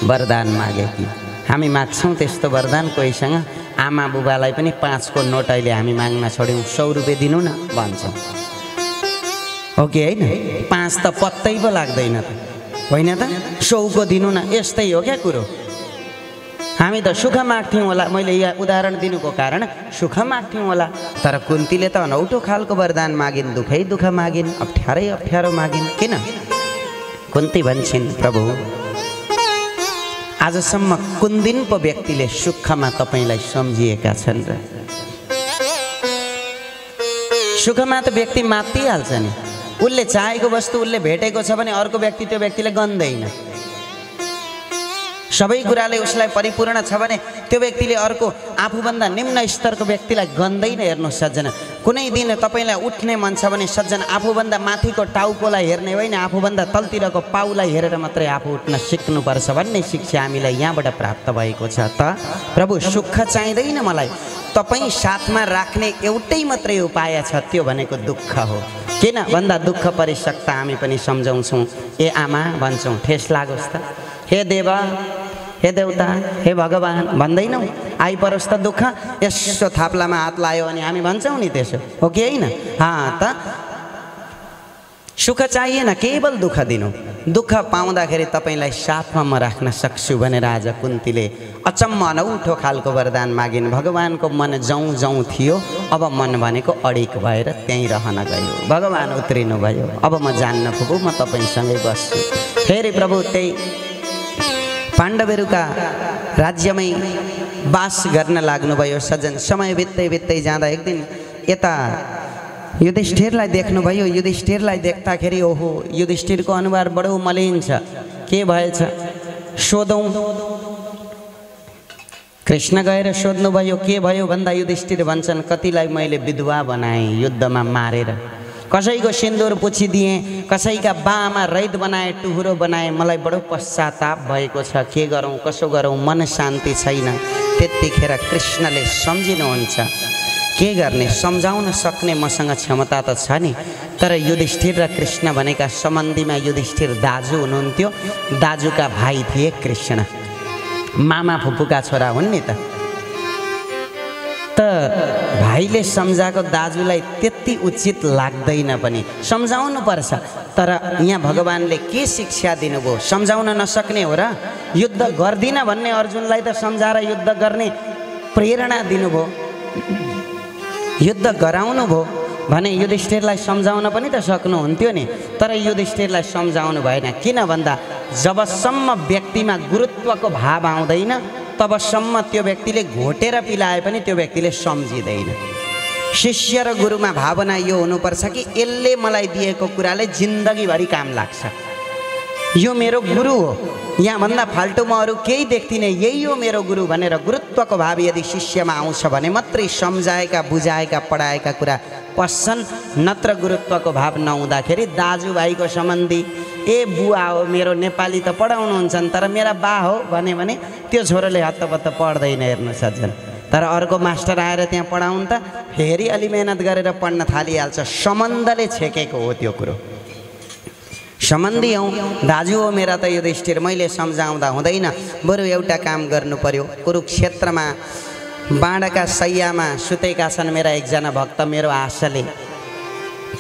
वरदान मागे कि हामी माग्छौँ त्यस्तो वरदान कोहीसँग। आमा बुबालाई पनि 5 को नोट अहिले हामी माग्न छोड्यौँ। 100 रुपियाँ दिनु न भन्छौँ, हो कि होइन? 5 त पत्तै पो लाग्दैन त, होइन त? 100 को दिनु न, यस्तै हो क्या कुरो। हामी त सुख माग्थ्यौँ होला, मैले यहाँ उदाहरण दिनुको कारण सुख माग्थ्यौँ होला। तर कुन्तीले त अनौठो खालको वरदान मागिन्, दुःखै दुःख मागिन्, अप्ठ्यारै अप्ठ्यारो मागिन्। किन? कुन्ती भन्छन्, प्रभु आजसम्म कुन दिन पो व्यक्तिले सुखमा तपाईलाई सम्झिएका छन् र? सुखमा त व्यक्ति मात्तिहाल्छ नि। उसले चाहेको वस्तु उसले भेटेको छ भने अर्को व्यक्ति त्यो व्यक्तिले गन्दैन। सबै कुराले उसलाई परिपूर्ण छ भने त्यो व्यक्तिले अर्को आफूभन्दा निम्न स्तरको व्यक्तिलाई गन्दैन। हेर्नुहोस् सज्जन, कुनै दिन तपाईलाई उठ्ने मन छ भने सज्जन आफूभन्दा माथिको टाउकोलाई हेर्ने होइन, आफूभन्दा तलतिरको पाउलाई हेरेर मात्रै आफू उठ्न सिक्नुपर्छ भन्ने शिक्षा हामीलाई यहाँबाट प्राप्त भएको छ। त प्रभु सुख चाहिँदैन मलाई, तपाईँ साथमा राख्ने एउटै मात्रै उपाय छ, त्यो भनेको दुःख हो। किन भन्दा दुःख परिसक्ता हामी पनि सम्झाउँछौँ। ए आमा भन्छौँ, ठेस लागोस् त। हे देवा हे देउता हे भगवान भन्दैनौँ आइपरोस् त दुःख यसो थाप्लामा हात लायो अनि हामी भन्छौँ नि त्यसो हो कि होइन त सुख चाहिएन केवल दुःख दिनु दुःख पाउँदाखेरि तपाईँलाई साथमा म राख्न सक्छु भनेर आज कुन्तीले अचम्म अनौठो खालको वरदान मागिन् भगवानको मन जाउँ जाउँ थियो अब मन भनेको अडिक भएर त्यहीँ रहन गयो भगवान उत्रिनु भयो अब म जान्न फुपू म तपाईँसँगै बस्छु फेरि प्रभु त्यही पाण्डवहरूका राज्यमै बास गर्न लाग्नुभयो सज्जन समय बित्दै बित्दै जाँदा एक दिन यता युधिष्ठिरलाई देख्नुभयो युधिष्ठिरलाई देख्दाखेरि ओहो युधिष्ठिरको अनुहार बडो मलिन छ के भएछ सोधौँ कृष्ण गएर सोध्नुभयो के भयो भन्दा युधिष्ठिर भन्छन् कतिलाई मैले विधवा बनाएँ युद्धमा मारेर कसैको सिन्दुर पुछिदिएँ कसैका बामा रैत बनाए टुहुरो बनाए मलाई बडो पश्चाताप भएको छ के गरौँ कसो गरौँ मन शान्ति छैन त्यतिखेर कृष्णले सम्झिनुहुन्छ के गर्ने सम्झाउन सक्ने मसँग क्षमता त छ नि तर युधिष्ठिर र कृष्ण भनेका सम्बन्धीमा युधिष्ठिर दाजु हुनुहुन्थ्यो दाजुका भाइ थिए कृष्ण मामा फुपूका छोरा हुन् नि त भाइले सम्झाएको दाजुलाई त्यति उचित लाग्दैन पनि सम्झाउनु पर्छ तर यहाँ भगवानले के शिक्षा दिनुभयो सम्झाउन नसक्ने हो र युद्ध गर्दिन भन्ने अर्जुनलाई त सम्झाएर युद्ध गर्ने प्रेरणा दिनुभयो युद्ध गराउनु भयो भने युधिष्ठिरलाई सम्झाउन पनि त सक्नुहुन्थ्यो नि तर युधिष्ठिरलाई सम्झाउनु भएन किन भन्दा जबसम्म व्यक्तिमा गुरुत्वको भाव आउँदैन तबसम्म त्यो व्यक्तिले घोटेर पिलाए पनि त्यो व्यक्तिले सम्झिँदैन शिष्य र गुरुमा भावना यो हुनुपर्छ कि यसले मलाई दिएको कुराले जिन्दगीभरि काम लाग्छ यो मेरो गुरु हो यहाँभन्दा फाल्टु म अरू केही देख्दिनँ यही हो मेरो गुरु भनेर गुरुत्वको भाव यदि शिष्यमा आउँछ भने मात्रै सम्झाएका बुझाएका पढाएका कुरा पस्छन् नत्र गुरुत्वको भाव नहुँदाखेरि दाजुभाइको सम्बन्धी ए बुवा हो मेरो नेपाली त पढाउनुहुन्छ तर मेरा बा हो भने त्यो छोरोले हत्तपत्त पढ्दैन हेर्नु सज्जन तर अर्को मास्टर आएर त्यहाँ पढाउनु त फेरि अलि मेहनत गरेर पढ्न थालिहाल्छ सम्बन्धले छेकेको हो त्यो कुरो सम्बन्धी हौ दाजु हो मेरा त युधिष्ठिर मैले सम्झाउँदा हुँदैन बरु एउटा काम गर्नु पर्यो कुरुक्षेत्रमा बाँडका सैयामा सुतेका छन् मेरा एकजना भक्त मेरो आशाले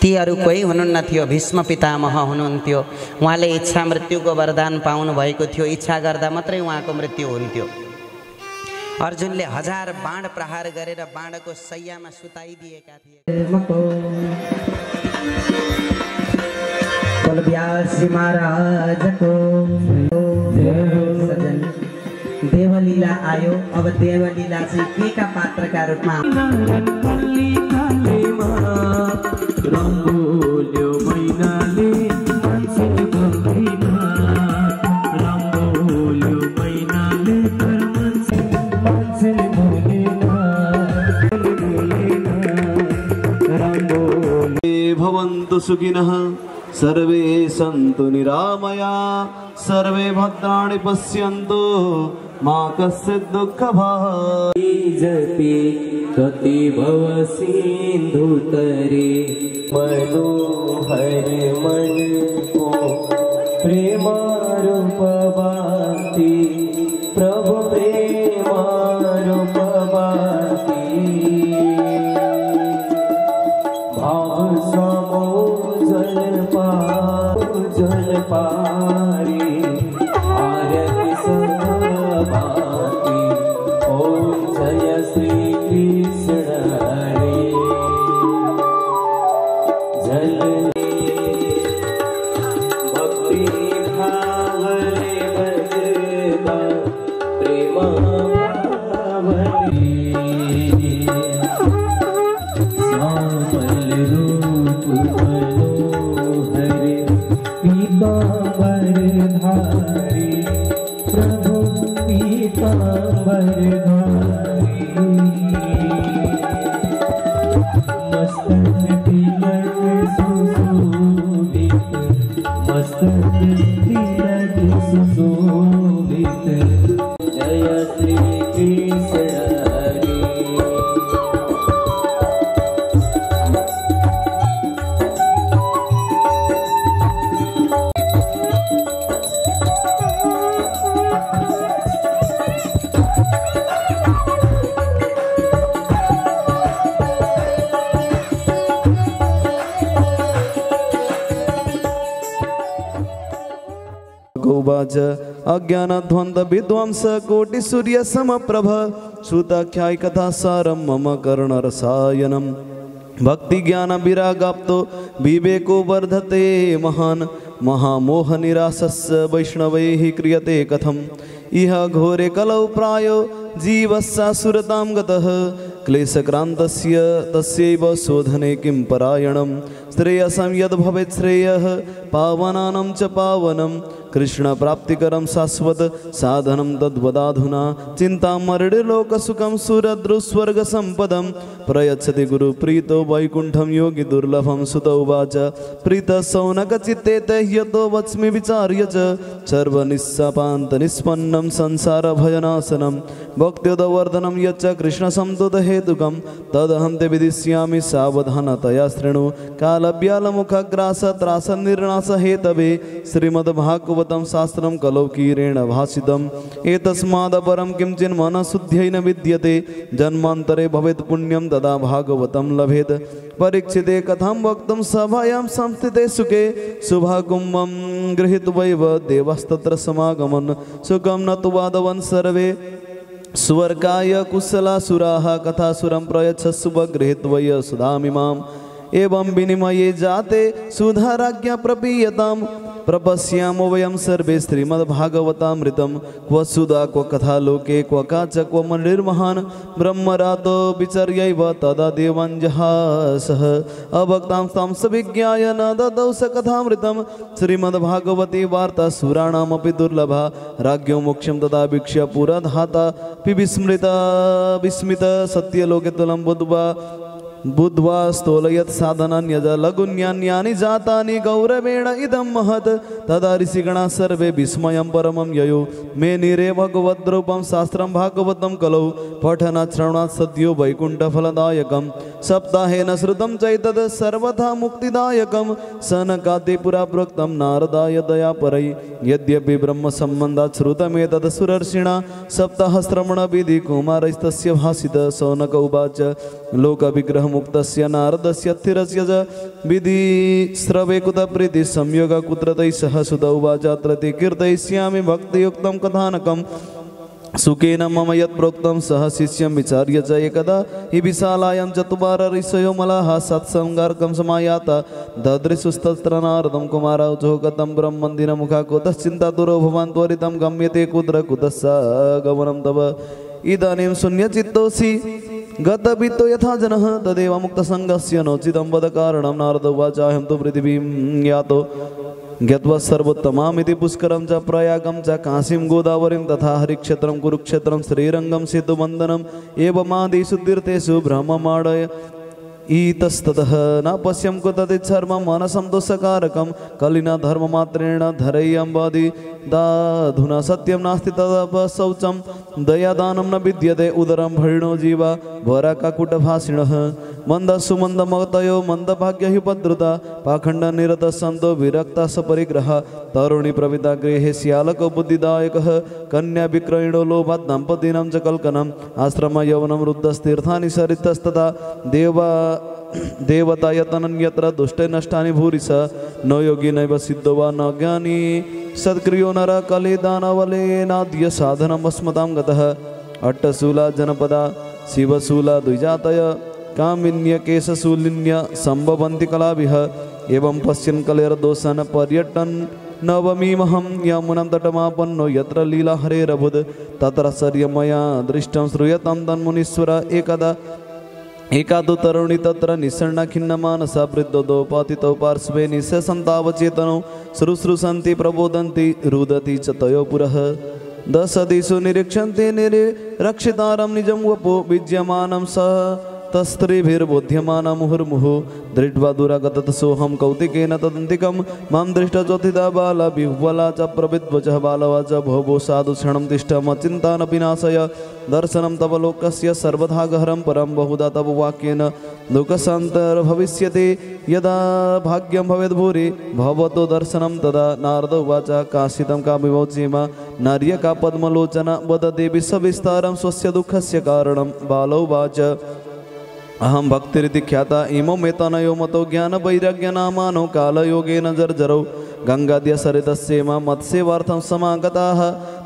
तीहरू कोही हुनुहुन्न थियो भीष्म पितामह हुनुहुन्थ्यो उहाँले इच्छा मृत्युको वरदान पाउनु भएको थियो इच्छा गर्दा मात्रै उहाँको मृत्यु हुन्थ्यो अर्जुनले 1000 बाण प्रहार गरेर बाणको सैयामा सुताइदिएका थिए व्यास महाराज को सजन देवलीला आयो अब देवलीला चाहिँ के का पात्र का रूपमा भवन्तु सुखिनः सर्वे सन्तु निरामया सर्वे भद्राणि पश्यन्तु मा कश्चित् दुःखभाग् जपे कति भव सिन्धु तरे मनोहर मन को प्रेम रूप बाती प्रभु प्रेम रूप बाती भाव समो जल पारी आरती सहभागी ओम जय श्री कृष्ण हरे जल भक्ति भावले भजता प्रेम भावले श्यामल रूप धारी प्रभु पीतांबर धारी मस्तक तिलक सुशोभित मस्तक तिलक सुशोभित जय श्री उवाच अज्ञानध्वंद विद्वांस कोटि सूर्य समप्रभ श्रुताख्याय कथा सारम मम कर्णरसायनम भक्ति ज्ञान विरागाप्तो विवेको वर्धते महान महामोह निरासस्य वैष्णवैः क्रियते कथम इह घोरे कलौ प्रायो जीवस्सासुरतां गतः क्लेशक्रान्तस्य तस्यैव शोधने किं परायणं श्रेयसं यद् भवेत् श्रेयः पावनानं च पावनं कृष्णप्राप्तिकरं शाश्वत साधनं तद्वदाधुना चिन्तामरणलोकसुखं सुरद्रुस्वर्गसम्पदं प्रयच्छति गुरुप्रीतो वैकुण्ठं योगी दुर्लभं सुत उवाच प्रीतः सौनकचित्ते तह्यतो वच्मि विचार्य च सर्वनिस्सापान्तनिष्पन्नं संसारभयनाशनं भक्त्योदवर्धनं यच्च कृष्णसंतुतहेतुकं तदहं ते विदिष्यामि सावधानतया शृणु कालव्यालमुखग्रासत्रासनिर्णासहेतवे श्रीमद्भागवतं शास्त्रं कलौकीरेण भाषितम् एतस्मादपरं किञ्चिन् मनःशुद्ध्यै न विद्यते जन्मान्तरे भवेत् पुण्यं तदा भागवतं लभेत् परीक्षिते कथं वक्तुं सभायां संस्थिते सुखे शुभाकुम्भं गृहीत्वैव देवस्तत्र समागमन् सुखं न तु वादवन् सर्वे स्वर्गाय कुशलासुराः कथासुरं प्रयच्छस्सुभगृहीत्वय सुधामिमाम् एवं विनिमये जाते सुधाराज्ञा प्रपीयतां प्रपश्यामो वयं सर्वे श्रीमद्भागवतामृतं क्व सुधा क्व कथा लोके क्व काच क्व मणिर्महान् ब्रह्मरातो विचर्यैव तदा देवाञ्जहासः अभक्तां तां सविज्ञाय न ददौ स कथामृतं श्रीमद्भागवती वार्ता सुराणामपि दुर्लभा राज्ञो मोक्षं तदा वीक्ष्य पुरधाता विस्मित सत्यलोके तुलं बुद्ध्वा स्तोलयत् साधनान्यज लघुन्यान्यानि जातानि गौरवेण इदं महत् तदा ऋषिगणाः सर्वे विस्मयं परमं ययो मे निरे भगवद्रूपं शास्त्रं भागवतं कलौ पठनात् श्रवणात् सद्यो वैकुण्ठफलदायकं सप्ताहेन श्रुतं चैतद् सर्वथा मुक्तिदायकं सनकादि पुरा प्रोक्तं नारदाय दयापरै यद्यपि ब्रह्मसम्बन्धात् श्रुतमेतद् सुरर्षिणा सप्ताहश्रवणविधि कुमारस्तस्य भासित सौनक उवाच लोकविग्रह मुक्तस्य नारदस्य स्थिरस्य च विधि श्रवे कुत प्रीति संयोग कुत्रतैः सह सुत उवाच अत्र ते कीर्तयिष्यामि भक्तियुक्तं कथानकं सुखेन मम यत् प्रोक्तं सह शिष्यं विचार्य च एकदा हि विशालायां चत्वार ऋषयो मलाः सत्संगार्कं समायाता ददृशुस्तत्र नारदं कुमारौ कथं ब्रह्मन्दिनमुखा कुतश्चिन्तातुरो भवान् त्वरितं गम्यते कुत्र कुतः गमनं तव इदानीं शून्यचित्तोऽसि गतवित्तो यथा जनः तदेव मुक्तसङ्गस्य नोचितं वद कारणं नारद उवाच अहं तु पृथिवीं यातो ज्ञात्वा सर्वोत्तमामिति पुष्करं च प्रयागं च काशीं गोदावरीं तथा हरिक्षेत्रं कुरुक्षेत्रं श्रीरङ्गं सेतुवन्दनम् एवमादिषु तीर्थेषु भ्रममाणय इतस्ततः न पश्यं कुतचित् सर्वं मनसन्तोषकारकं कलिना धर्ममात्रेण धरय्यम्बादि दाधुना सत्यं नास्ति तदपशौचं दयादानं न विद्यते उदरं भरिणो जीवा वराकाकुटभाषिणः मन्दसुमन्दमतयो मन्दभाग्यह्युपद्रुता पाखण्डनिरतः सन्तो विरक्ता सपरिग्रह तरुणी प्रविता गृहे श्यालको बुद्धिदायकः कन्या विक्रयणो लोभात् दम्पतीनां च कल्कनम् आश्रम यवनं रुद्धस्तीर्थानि सरितस्तथा देवतायतनं यत्र दुष्टे नष्टानि भूरिश न योगी नैव सिद्धो वा न ज्ञानी सत्क्रियो नर कलिदानवलेनाद्य साधनं स्मतां गतः अट्टशूला जनपदा शिवशूला द्विजातय कामिन्य केशशूलिन्य सम्भवन्ति कलाभिः एवं पश्यन् कलेर्दोषन् पर्यटन् नवमीमहं यमुनं तटमापन्नो यत्र लीला हरेरभुद् तत्र शर्यमया दृष्टं श्रूयतां तन्मुनीश्वर एकदा एकादु तरुणी तत्र निसन्ना खिन्नमानसा वृद्धो पातितौ पार्श्वे निःशसन्तावचेतनौ शुश्रूषन्ति प्रबोधन्ति रुदति च तयो पुरः दश दिशु निरीक्षन्ते निरीक्षितारं निजं वपो विद्यमानं स तस्त्रीभिर्बोध्यमाना मुहुर्मुहुः दृष्ट्वा दुरागततसोऽहं कौतिकेन तदन्तिकं मां दृष्टा चोथिता बाला विह्वला च प्रविद्वचः बालवाच भो साधु क्षणं तिष्ठ मच्चिन्तानपि नाशय दर्शनं तव लोकस्य सर्वथा गहरं परं बहुधा तव वाक्येन लोकशान्तर्भविष्यति यदा भाग्यं भवेद् भूरि भवतो दर्शनं तदा नारद उवाच काशितं कामिवोचीमा नार्यका पद्मलोचना वद देवी सविस्तारं स्वस्य दुःखस्य कारणं बालौ उवाच अहम भक्तिरिति ख्याता इमो मेतनयो मतो ज्ञान वैराग्य नामानो कालयोगेन जर्जरौ गंगाद्य सरितस्येम मत्स्यवार्थं समागताः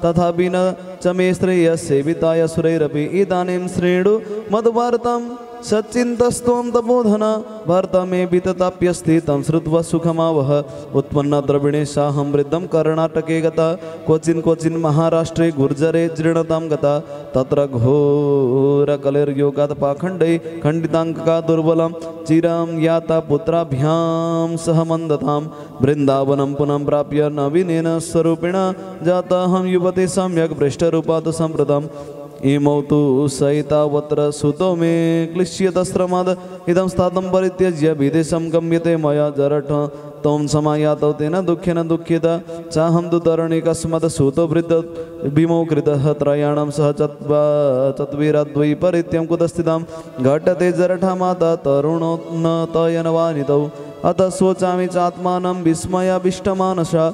तथापि न च मे श्रेयस्सेविताय सुरैरपि इदानीं श्रेणु मद्वार्तं सच्चिन्तस्त्वं तपोधन भर्ता मे वितताप्यस्ति तं श्रुत्वा सुखमावह उत्पन्न द्रविणेशाहं वृद्धं कर्णाटके गता क्वचिन् महाराष्ट्रे गुर्जरे जीर्णतां गता तत्र घोरकलिर्योगात् पाखण्डै खण्डिताङ्का दुर्बलं चिरं याता पुत्राभ्यां सह मन्दतां वृन्दावनं पुनः प्राप्य नवीनेन स्वरूपेण जाताहं युवते सम्यक् भ्रष्टरूपात् सम्प्रतम् इमौ तु सहितावत्र सुतो मे क्लिश्यतस्त्रमाद इदं स्थातं परित्यज्य विदेशं गम्यते मया जरठ त्वं समायातौ तेन दुःखेन दुःखित चाहं तु तरणिकस्मात् सुतो वृद्ध विमोकृतः त्रयाणां सह चत्वीराद्वैपरीत्यं कुतस्थितां घटते जरठा माता तरुणोन्नतयनवानितौ अतः शोचामि चात्मानं विस्मयाविष्टमानसा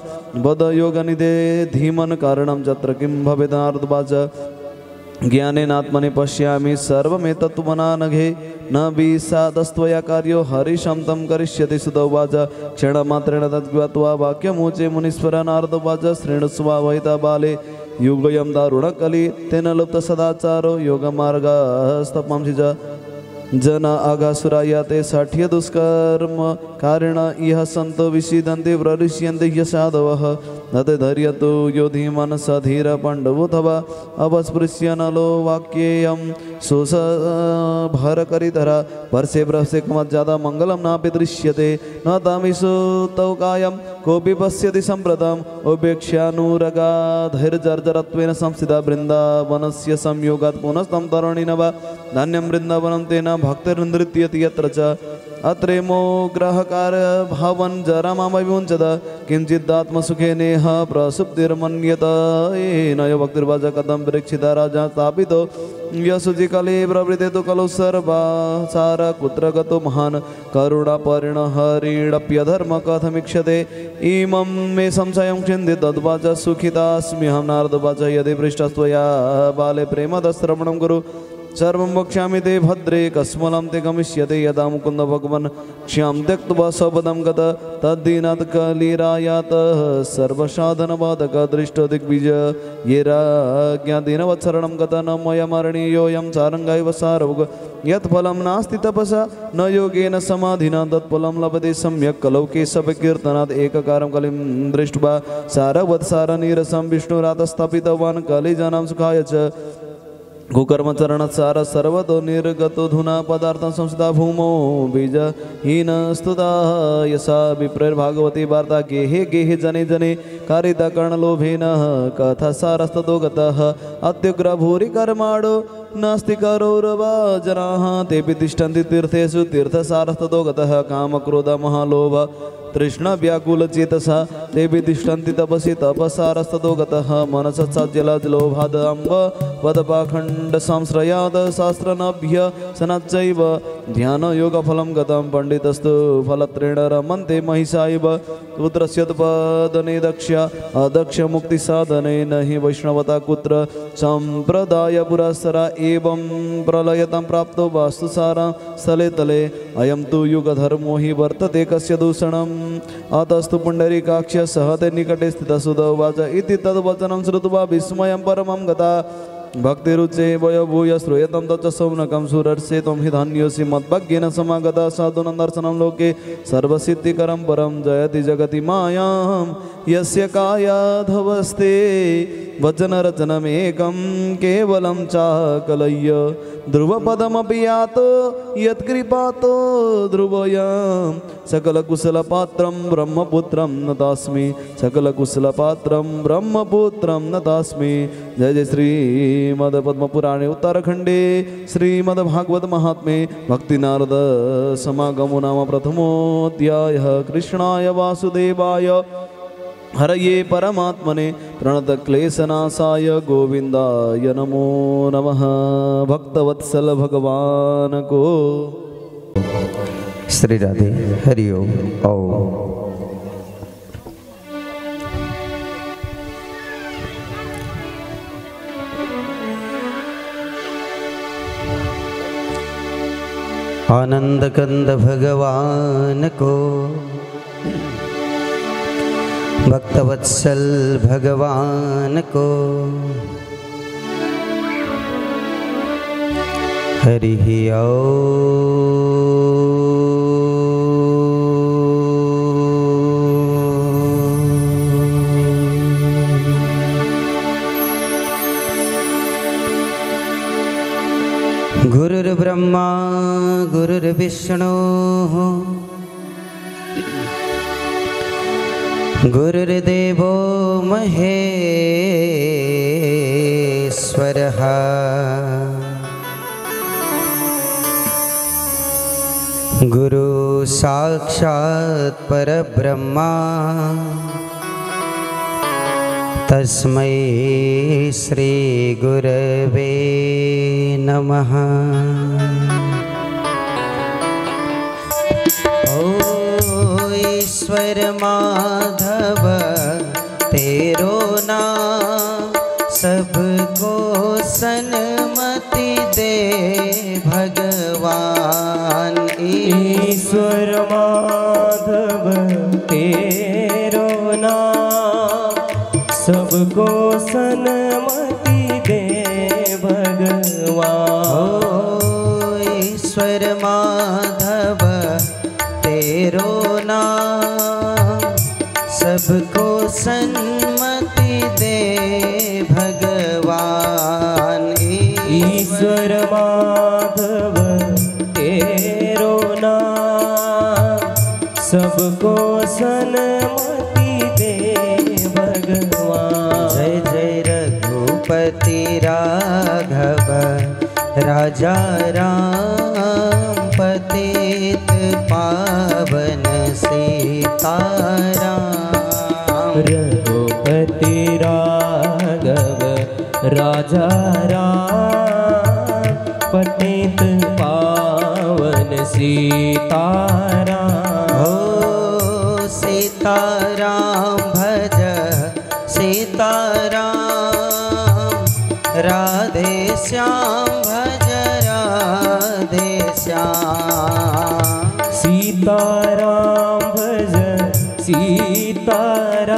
वद योगनिधे धीमन् कारणं तत्र किं भवेत् नारदवाच ज्ञानेनात्मनि पश्यामि सर्वमेतत्त्वमना नघे न विषादस्त्वया कार्यो हरिशं तं करिष्यति सुतोवाच क्षणमात्रेण तद्ज्ञात्वा वाक्यमुचे मुनीश्वर नारदवाच शृणुष्वा वहिता बाले युगयं दारुणकलि तेन लुप्त सदाचारो योगमार्गस्तपंसि च जन आगासुरायते साठ्य दुष्कर्म कारण इह सन्तो विषीदन्ते प्रऋष्यन्ते यशादवः नते धैर्यतो यो धीमन् स धीर पाण्डवोऽथवा अवस्पृश्य नलो वाक्येयं सुसभरकरिधरा वर्षे ब्रह्मसेकमज्जादा मङ्गलं नापि दृश्यते न तामिषु तौ कायं कोऽपि पश्यति सम्प्रदाम् उपेक्ष्यानुरगाधैर्जर्जरत्वेन संस्थिता वृन्दावनस्य संयोगात् पुनस्तं तरुणिनव धान्यं वृन्दावनं तेन भक्तिर्नृत्यति यत्र च अत्रेमो ग्रहकार भवन् जरामविमुञ्चत किञ्चिदात्मसुखेनेह प्रसुप्तिर्मन्यत येनय भक्तिर्वाच कथं परीक्षिता राजा स्थापितो यशुचिकले प्रवृते तु खलु सर्वासार कुत्र गतो महान् करुणापरिणहरिणप्यधर्म कथमीक्षते इमं मे संशयं छिन्दि तद्वाच सुखितास्म्यहं नारदवाच यदि पृष्ठस्त्वया बाले प्रेमदश्रवणं कुरु सर्वं वक्ष्यामि ते भद्रे कस्मलं ते गमिष्यते यदा मुकुन्द भगवन् क्ष्यां त्यक्त्वा स्वपदं गत तद्दीनात् कलिरायात सर्वसाधनबाधक दृष्टदिग्विजय ये राज्ञादीनवत्सरणं गत न मया मरणीयोऽयं सारङ्गैव सारभुग यत् फलं नास्ति तपसा न योगेन समाधिना तत्फलं लभते सम्यक् कलौ केशवकीर्तनात् एककारं कलिं दृष्ट्वा सारवत्सारनीरसं विष्णुरातस्थापितवान् कलिजनां सुखाय च कुकर्मचरणसार सर्वतो निर्गतो धुना पदार्थं संस्थिता भूमौ बीजहीनस्तुता यसा विप्रैर्भागवती वार्ता गेहे गेहे जने जने कारिता कर्णलोभेन कथासारस्ततो गतः अत्युग्रभूरि कर्माणो नास्ति करोरवा जनाः तेऽपि तिष्ठन्ति तीर्थेषु तीर्थसारस्ततो गतः कामक्रोधमहालोभ तृष्णव्याकुलचेतसा तेऽपि तिष्ठन्ति तपसि तपसारस्ततो गतः मनसज्जलजलोभादम्ब वदपाखण्डसंश्रयाद शास्त्रनभ्यसनच्चैव ध्यानयोगफलं गतं पण्डितस्तु फलत्रेण रमन्ते महिषा इव पुत्रस्योत्पादने दक्ष अदक्षमुक्तिसाधने न हि वैष्णवता कुत्र सम्प्रदायपुरस्सरा एवं प्रलयतां प्राप्तो वास्तुसारा स्थले तले अयं तु युगधर्मो हि वर्तते कस्य दूषणम् अतस्तु पुण्डरीकाक्ष सहते निकटे स्थितः सुतोवाच इति तद्वचनं श्रुत्वा विस्मयं परमं गता भक्तिरुचे वयभूय श्रूयतं तच्च सौनकं सुरर्षे त्वं हि धन्योऽसि मद्भाग्येन समागता साधूनां दर्शनं लोके सर्वसिद्धिकरं परं जयति जगति मायां यस्य कायाधवस्ते वचनरचनमेकं केवलं चाकलय्य ध्रुवपदमपि यातो यत्कृपातो ध्रुवयं सकलकुशलपात्रं ब्रह्मपुत्रं नतास्मि सकलकुशलपात्रं ब्रह्मपुत्रं नतास्मि जय जय श्रीमद्पद्मपुराणे उत्तराखण्डे श्रीमद्भागवत महात्म्ये भक्तिनारद समागमो नाम प्रथमोऽध्यायः कृष्णाय वासुदेवाय हरये परमात्मने प्रणतक्लेशनाशाय गोविन्दाय नमो नमः। भक्तवत्सल भगवान को श्री राधे हरि ओम। आनंद कंद भगवान को, भक्तवत्सल भगवान को, हरि गुरुर्ब्रह्मा गुरुर्विष्णु गुरुर्देवो महेश्वरः, गुरु साक्षात् परब्रह्मा तस्मै श्री गुरवे नमः। ओ ईश्वर माधव तेरो नाम, सबको सन्मति दे भगवान। ईश्वर माधव तेरो नाम, सबको सन्मति दे भगवान। ओ ईश्वर माधव तेरो नाम, सबको सन्मति दे भगवान। ईश्वर माधव तेरो नाम, सबको सन्मति दे भगवान। जय जय रघुपति राघव राजा राम, पतित पावन सीताराम। रघुपति राघव राजा राम, पतित पावन सीताराम। हो सीताराम भज सीताराम, राधे श्याम भज राधे श्याम। सीताराम भज सीताराम,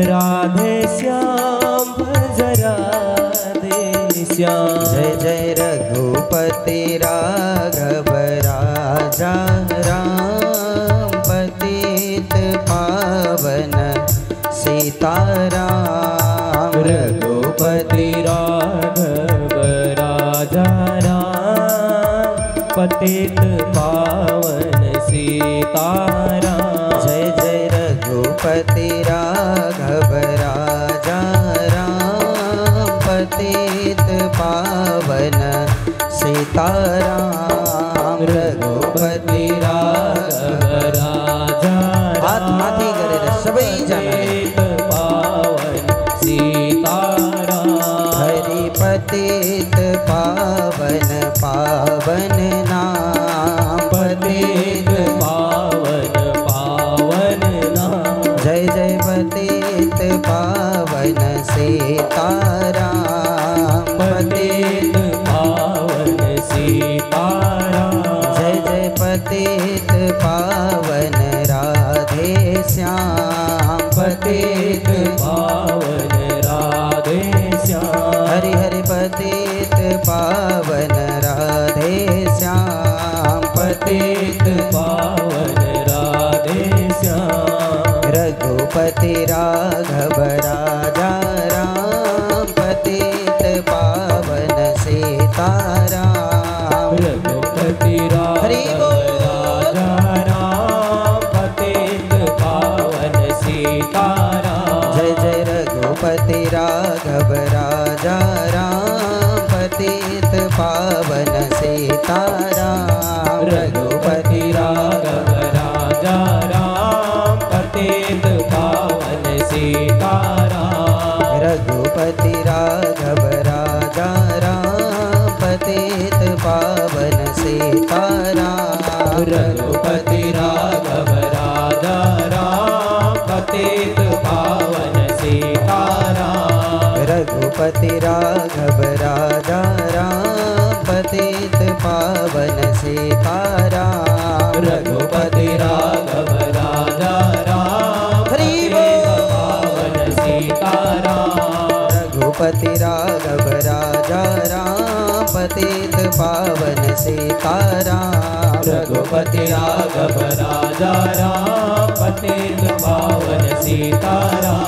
राधे श्याम भज राधे श्याम। जय जय रघुपति राघव राजा राम, पतित पावन सीताराम। रघुपति राघव राजा राम, पतित पावन सीताराम। जय जय रघुपति राघव राजा राम, पतित पावन सीताराम। रघुपति राघव राजा हाथ माथी करे सबई जाना पावन सीताराम। हरि पतित पावन पावन नाम, पतित पावन पावन नाम। जय जय पतित पावन सीताराम। पतित पावन सीताराम। जय जय पतित पावन राधे श्याम। पतित पावन राधे श्याम। हरि हरि पतित पावन राधे श्याम। पतित पावन राधे श्याम। रघुपति राघव राजा राम, पतित पावन सीताराम। रघुपति राघव राजा राम, पतित पावन सीताराम। जय जय रघुपति राघव राजा राम, पतित पावन सीताराम। रघुपति राघव राजा राम, पतित पावन सीताराम। रघुपति राघव राजा राम, पतित पावन सीताराम। रघुपति राघव राजा राम, पतित पावन सीताराम। रघुपति राघव राजा राम पतित पावन सीताराम रघुपति राघव राजा राम पावन सीताराम रघुपति राघव राजा राम पतित पावन सीताराम रघुपति राघव राजा राम पतित पावन सीताराम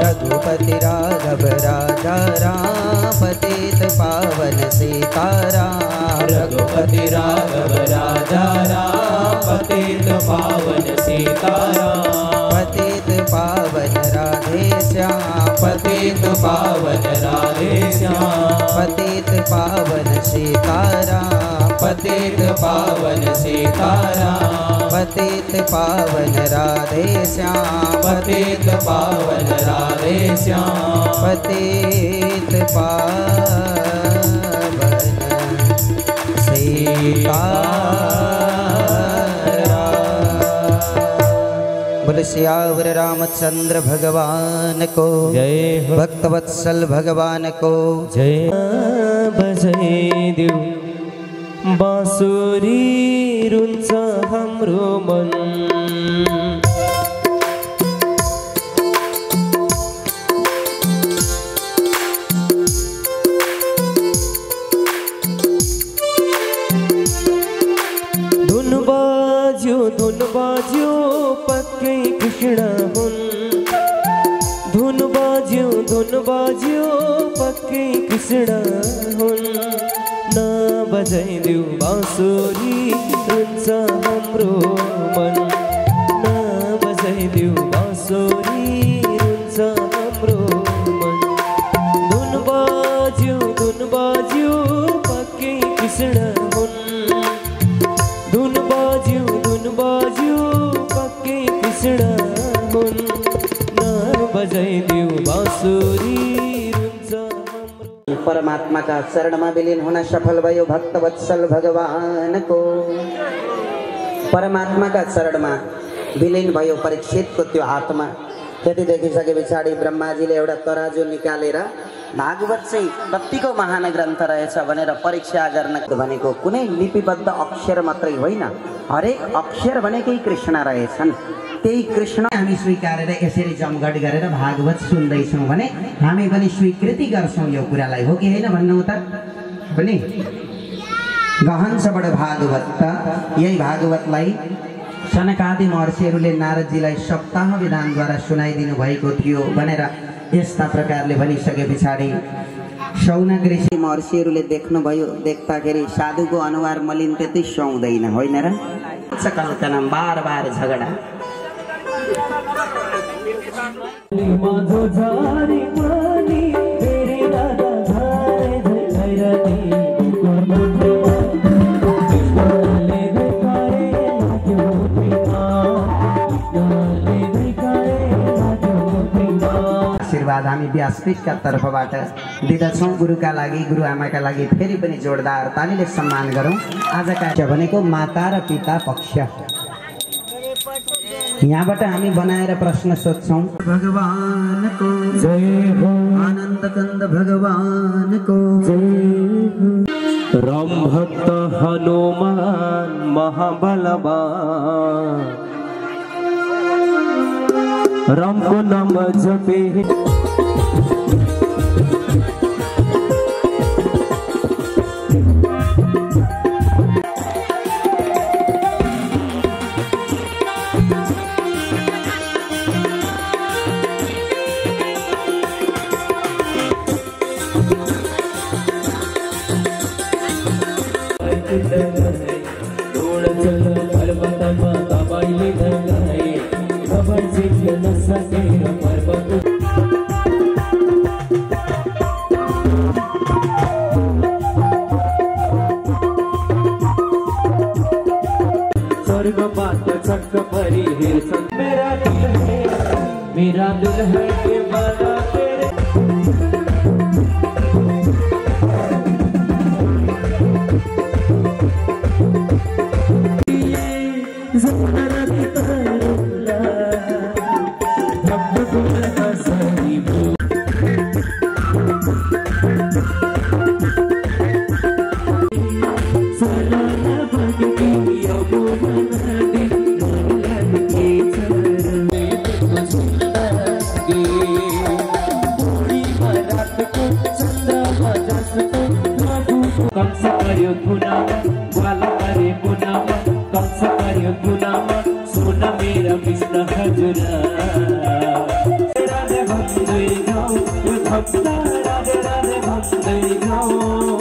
रघुपति राघव राजा राम पतित पावन सीताराम रघुपति राघव राजा राम पतित पावन सीताराम पतित पावन राधे श्याम पतित पावन राधे श्याम पतित पावन सीताराम पतित पावन सीताराम पतित पावन राधे श्याम पतित पावन राधे श्याम पतित पावन सीताराम। बोल सियावर रामचंद्र भगवान को जय हो भक्तवत्सल भगवान को जय बजाइ देऊ बाँसुरी रुन्छ हाम्रो मन धुन बाज्यो पक्कै कृष्ण हुन् धुन बाज्यो पक्कै कृष्ण हुन् नबजाइदेऊ बाँसुरी रुन्छ हाम्रो मन नबजाइदेऊ बाँसुरी रुन्छ हाम्रो मन धुन बाज्यो पक्कै कृष्ण हुन् धुन बाज्यो पक्कै कृष्ण हुन् नबजाइदेऊ बाँसुरी रुन्छ हाम्रो। परमात्मा का शरण में विलीन होना सफल भयो भक्तवत्सल भगवान को परमात्मा का शरण में विलीन भयो परीक्षित को त्यो आत्मा त्यति देखिसके पछाडि ब्रह्माजीले एउटा तराजु निकालेर भागवत चाहिँ कतिको महान ग्रन्थ रहेछ भनेर परीक्षा गर्न भनेको कुनै लिपिबद्ध अक्षर मात्रै होइन हरेक अक्षर भनेकै कृष्ण रहेछन् त्यही कृष्ण हामी स्वीकारेर यसरी जमघट गरेर भागवत सुन्दैछौँ भने हामी पनि स्वीकृति गर्छौँ यो कुरालाई हो कि होइन भन्नु त पनि गहन सबड भागवत त यही भागवतलाई सनकादि महर्षिहरूले नारदजीलाई सप्ताह विधानद्वारा सुनाइदिनु भएको थियो भनेर यस्ता प्रकारले भनिसके पछाडि शौनक ऋषि महर्षिहरूले देख्नुभयो देख्दाखेरि साधुको अनुहार मलिन त्यति सुहाउँदैन होइन र सकलकन बार बार झगडा आशीर्वाद हामी व्यासपीठका तर्फबाट दिदछौँ गुरुका लागि गुरुआमाका लागि फेरि पनि जोरदार तालीले सम्मान गरौँ। आजका भनेको माता र पिता पक्ष यहाँबाट हामी बनाएर प्रश्न सोध्छौँ। भगवानको जय हो आनन्द कन्द भगवानको जय हो राम भक्त हनुमान महाबलवान राम को नाम जपे मेरा दिल है कि बना तेरे गर्यो गुनामा ग्वाल गरेको नाम कंस गर्यो गुनामा सुन मेरो कृष्ण हजुर राधे भन्दै जाऊ यो भक्त राधे राधे भन्दै जाऊ